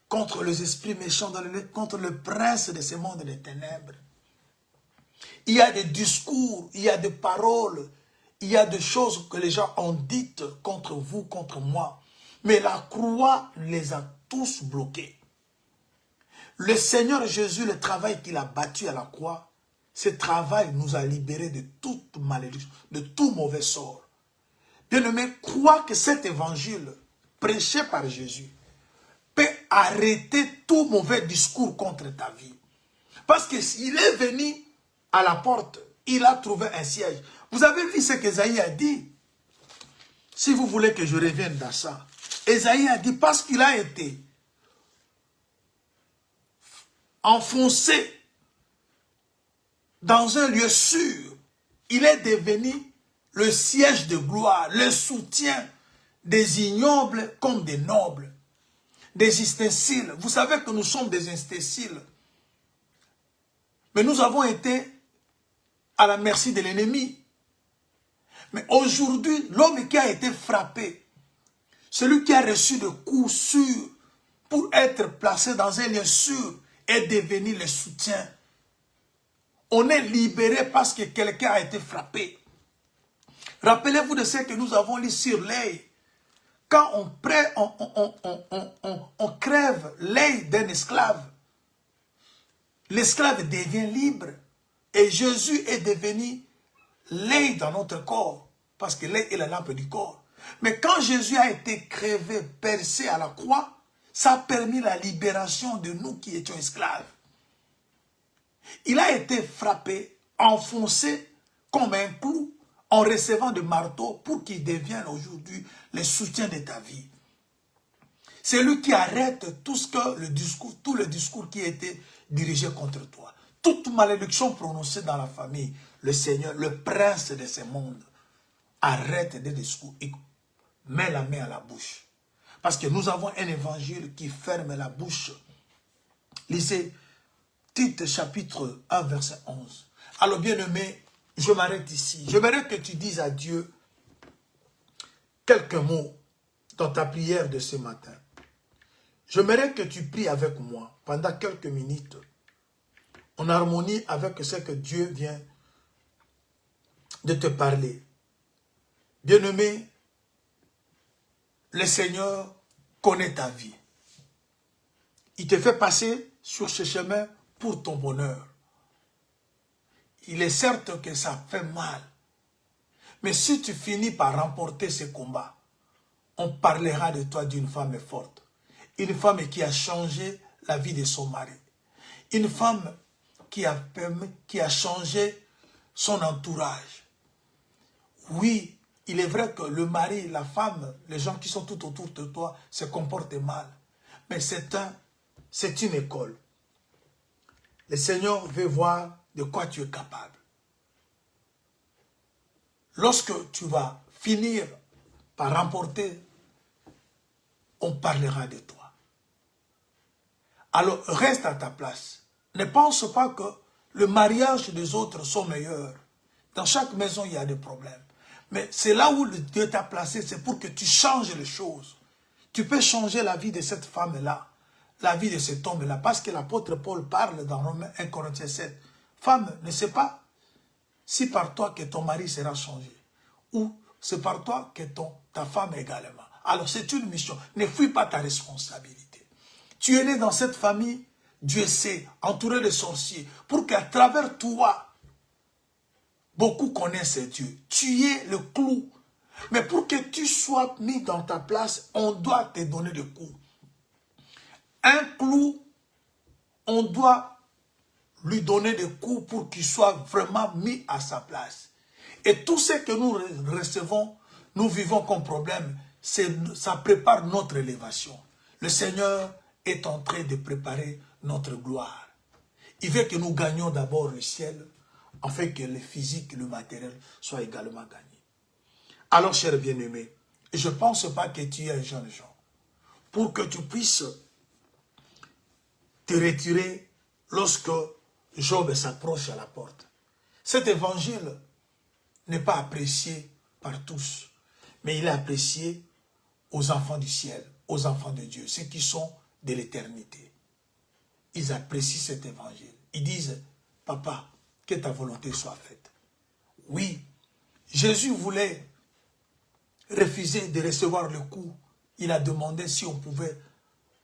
contre les esprits méchants, contre le prince de ce monde des ténèbres. Il y a des discours, il y a des paroles, il y a des choses que les gens ont dites contre vous, contre moi. Mais la croix les a tous bloqués. Le Seigneur Jésus, le travail qu'il a battu à la croix, ce travail nous a libérés de toute malédiction, de tout mauvais sort. Bien-aimé, crois que cet évangile prêché par Jésus peut arrêter tout mauvais discours contre ta vie. Parce que s'il est venu à la porte, il a trouvé un siège. Vous avez vu ce qu'Ésaïe a dit? Si vous voulez que je revienne dans ça, Ésaïe a dit parce qu'il a été enfoncé dans un lieu sûr, il est devenu le siège de gloire, le soutien des ignobles comme des nobles, des ustensiles. Vous savez que nous sommes des ustensiles. Mais nous avons été à la merci de l'ennemi. Mais aujourd'hui, l'homme qui a été frappé, celui qui a reçu de coups sûrs pour être placé dans un lieu sûr, est devenu le soutien. On est libéré parce que quelqu'un a été frappé. Rappelez-vous de ce que nous avons lu sur l'œil. quand on crève l'œil d'un esclave, l'esclave devient libre. Et Jésus est devenu l'œil dans notre corps, parce que l'œil est la lampe du corps. Mais quand Jésus a été crevé, percé à la croix, ça a permis la libération de nous qui étions esclaves. Il a été frappé, enfoncé comme un clou, en recevant de marteaux pour qu'il devienne aujourd'hui le soutien de ta vie. C'est lui qui arrête tout le discours qui était dirigé contre toi. Toute malédiction prononcée dans la famille, le Seigneur, le prince de ce monde, arrête des discours et met la main à la bouche. Parce que nous avons un évangile qui ferme la bouche. Lisez Tite chapitre 1 verset 11. Alors bien-aimé, je m'arrête ici. J'aimerais que tu dises à Dieu quelques mots dans ta prière de ce matin. J'aimerais que tu pries avec moi pendant quelques minutes en harmonie avec ce que Dieu vient de te parler. Bien-aimé, le Seigneur connaît ta vie. Il te fait passer sur ce chemin pour ton bonheur. Il est certes que ça fait mal. Mais si tu finis par remporter ce combat, on parlera de toi d'une femme forte. Une femme qui a changé la vie de son mari. Une femme qui a changé son entourage. Oui, il est vrai que le mari, la femme, les gens qui sont tout autour de toi se comportent mal. Mais c'est une école. Le Seigneur veut voir de quoi tu es capable. Lorsque tu vas finir par remporter, on parlera de toi. Alors reste à ta place. Ne pense pas que le mariage des autres sont meilleurs. Dans chaque maison, il y a des problèmes. Mais c'est là où Dieu t'a placé, c'est pour que tu changes les choses. Tu peux changer la vie de cette femme-là, la vie de cet homme-là, parce que l'apôtre Paul parle dans Romains 1 Corinthiens 7. Femme, ne sais pas si par toi que ton mari sera changé, ou c'est par toi que ta femme également. Alors c'est une mission, ne fuis pas ta responsabilité. Tu es né dans cette famille, Dieu sait, entouré de sorciers, pour qu'à travers toi, beaucoup connaissent Dieu. Tu es le clou. Mais pour que tu sois mis dans ta place, on doit te donner des coups. Un clou, on doit lui donner des coups pour qu'il soit vraiment mis à sa place. Et tout ce que nous recevons, nous vivons comme problème, ça prépare notre élévation. Le Seigneur est en train de préparer notre gloire. Il veut que nous gagnions d'abord le ciel, afin que le physique et le matériel soient également gagnés. Alors, cher bien-aimé, je ne pense pas que tu es un jeune gens. Pour que tu puisses te retirer lorsque Job s'approche à la porte. Cet évangile n'est pas apprécié par tous, mais il est apprécié aux enfants du ciel, aux enfants de Dieu, ceux qui sont de l'éternité. Ils apprécient cet évangile. Ils disent, papa, que ta volonté soit faite. Oui, Jésus voulait refuser de recevoir le coup. Il a demandé si on pouvait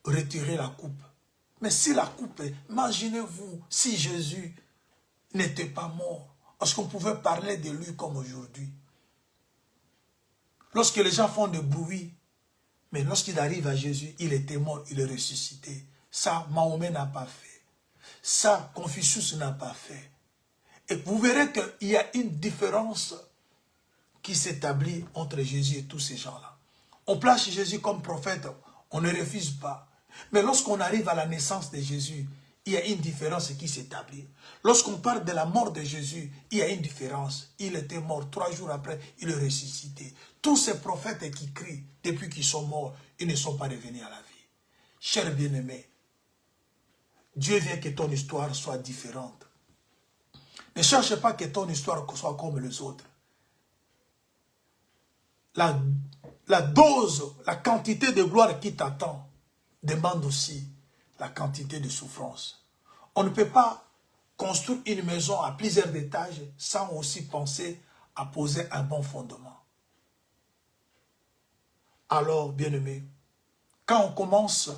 retirer la coupe. Mais si la coupe, imaginez-vous, si Jésus n'était pas mort, est-ce qu'on pouvait parler de lui comme aujourd'hui? Lorsque les gens font du bruit, mais lorsqu'il arrive à Jésus, il était mort, il est ressuscité. Ça, Mahomet n'a pas fait. Ça, Confucius n'a pas fait. Et vous verrez qu'il y a une différence qui s'établit entre Jésus et tous ces gens-là. On place Jésus comme prophète, on ne refuse pas. Mais lorsqu'on arrive à la naissance de Jésus, il y a une différence qui s'établit. Lorsqu'on parle de la mort de Jésus, il y a une différence. Il était mort, 3 jours après, il est ressuscité. Tous ces prophètes qui crient, depuis qu'ils sont morts, ils ne sont pas revenus à la vie. Cher bien-aimé, Dieu veut que ton histoire soit différente. Ne cherche pas que ton histoire soit comme les autres. La dose, la quantité de gloire qui t'attend demande aussi la quantité de souffrance. On ne peut pas construire une maison à plusieurs étages sans aussi penser à poser un bon fondement. Alors, bien-aimés, quand on commence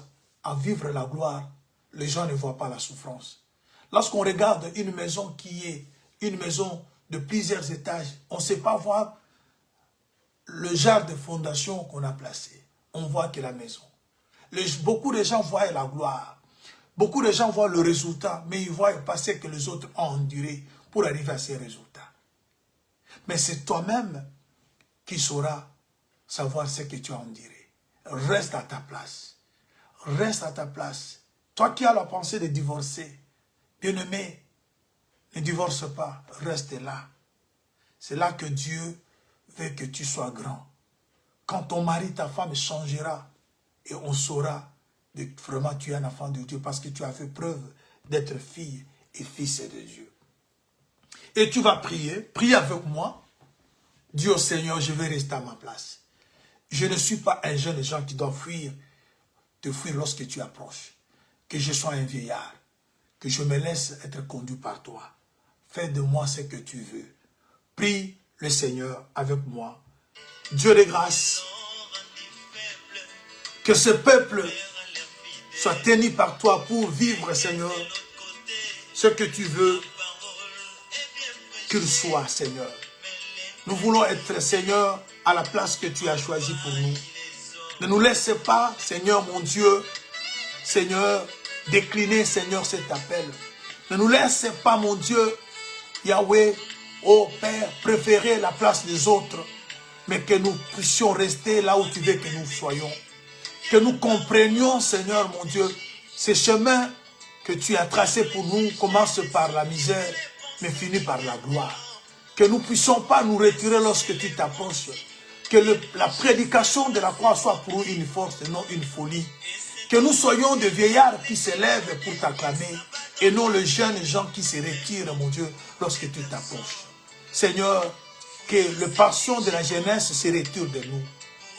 à vivre la gloire, les gens ne voient pas la souffrance. Lorsqu'on regarde une maison qui est une maison de plusieurs étages, on ne sait pas voir le genre de fondation qu'on a placé. On voit que la maison. Beaucoup de gens voient la gloire. Beaucoup de gens voient le résultat, mais ils ne voient pas ce que les autres ont enduré pour arriver à ces résultats. Mais c'est toi-même qui sauras savoir ce que tu as enduré. Reste à ta place. Reste à ta place. Toi qui as la pensée de divorcer, bien-aimé, ne divorce pas, reste là. C'est là que Dieu veut que tu sois grand. Quand ton mari, ta femme changera, et on saura que vraiment tu es un enfant de Dieu parce que tu as fait preuve d'être fille et fils de Dieu. Et tu vas prier, prie avec moi. Dis au Seigneur, je vais rester à ma place. Je ne suis pas un jeune gens qui doit fuir, te fuir lorsque tu approches. Que je sois un vieillard, que je me laisse être conduit par toi. Fais de moi ce que tu veux. Prie le Seigneur avec moi. Dieu de grâce, que ce peuple soit tenu par toi pour vivre, Seigneur, ce que tu veux qu'il soit, Seigneur. Nous voulons être, Seigneur, à la place que tu as choisie pour nous. Ne nous laisse pas, Seigneur mon Dieu, Seigneur, décliner, Seigneur, cet appel. Ne nous laisse pas, mon Dieu, Yahweh, ô Père, préférer la place des autres, mais que nous puissions rester là où tu veux que nous soyons. Que nous comprenions, Seigneur, mon Dieu, ces chemins que tu as tracés pour nous commencent par la misère, mais finissent par la gloire. Que nous ne puissions pas nous retirer lorsque tu t'approches. Que la prédication de la croix soit pour nous une force et non une folie. Que nous soyons des vieillards qui s'élèvent pour t'acclamer et non les jeunes gens qui se retirent, mon Dieu, lorsque tu t'approches. Seigneur, que le passion de la jeunesse se retire de nous.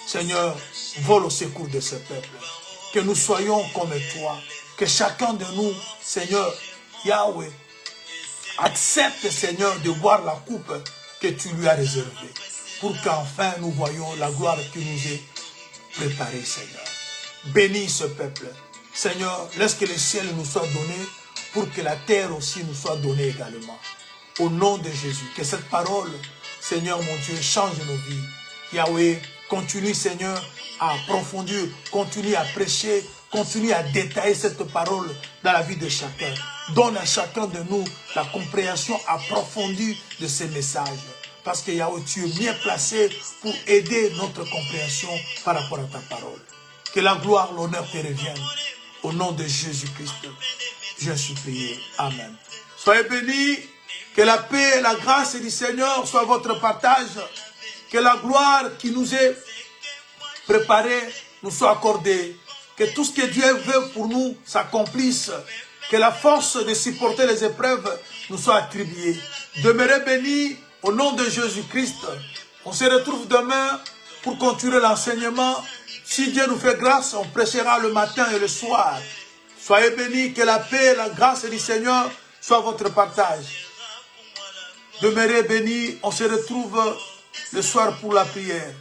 Seigneur, vole au secours de ce peuple. Que nous soyons comme toi. Que chacun de nous, Seigneur, Yahweh, accepte, Seigneur, de boire la coupe que tu lui as réservée. Pour qu'enfin nous voyions la gloire qui nous est préparée, Seigneur. Bénis ce peuple. Seigneur, laisse que le ciel nous soit donné pour que la terre aussi nous soit donnée également. Au nom de Jésus, que cette parole, Seigneur mon Dieu, change nos vies. Yahweh, continue, Seigneur, à approfondir, continue à prêcher, continue à détailler cette parole dans la vie de chacun. Donne à chacun de nous la compréhension approfondie de ces messages. Parce que Yahweh, tu es bien placé pour aider notre compréhension par rapport à ta parole. Que la gloire, l'honneur te reviennent. Au nom de Jésus-Christ, je suis prié. Amen. Soyez bénis. Que la paix et la grâce du Seigneur soient votre partage. Que la gloire qui nous est préparée nous soit accordée. Que tout ce que Dieu veut pour nous s'accomplisse. Que la force de supporter les épreuves nous soit attribuée. Demeurez bénis au nom de Jésus-Christ. On se retrouve demain pour continuer l'enseignement. Si Dieu nous fait grâce, on prêchera le matin et le soir. Soyez bénis, que la paix et la grâce du Seigneur soient votre partage. Demeurez bénis, on se retrouve le soir pour la prière.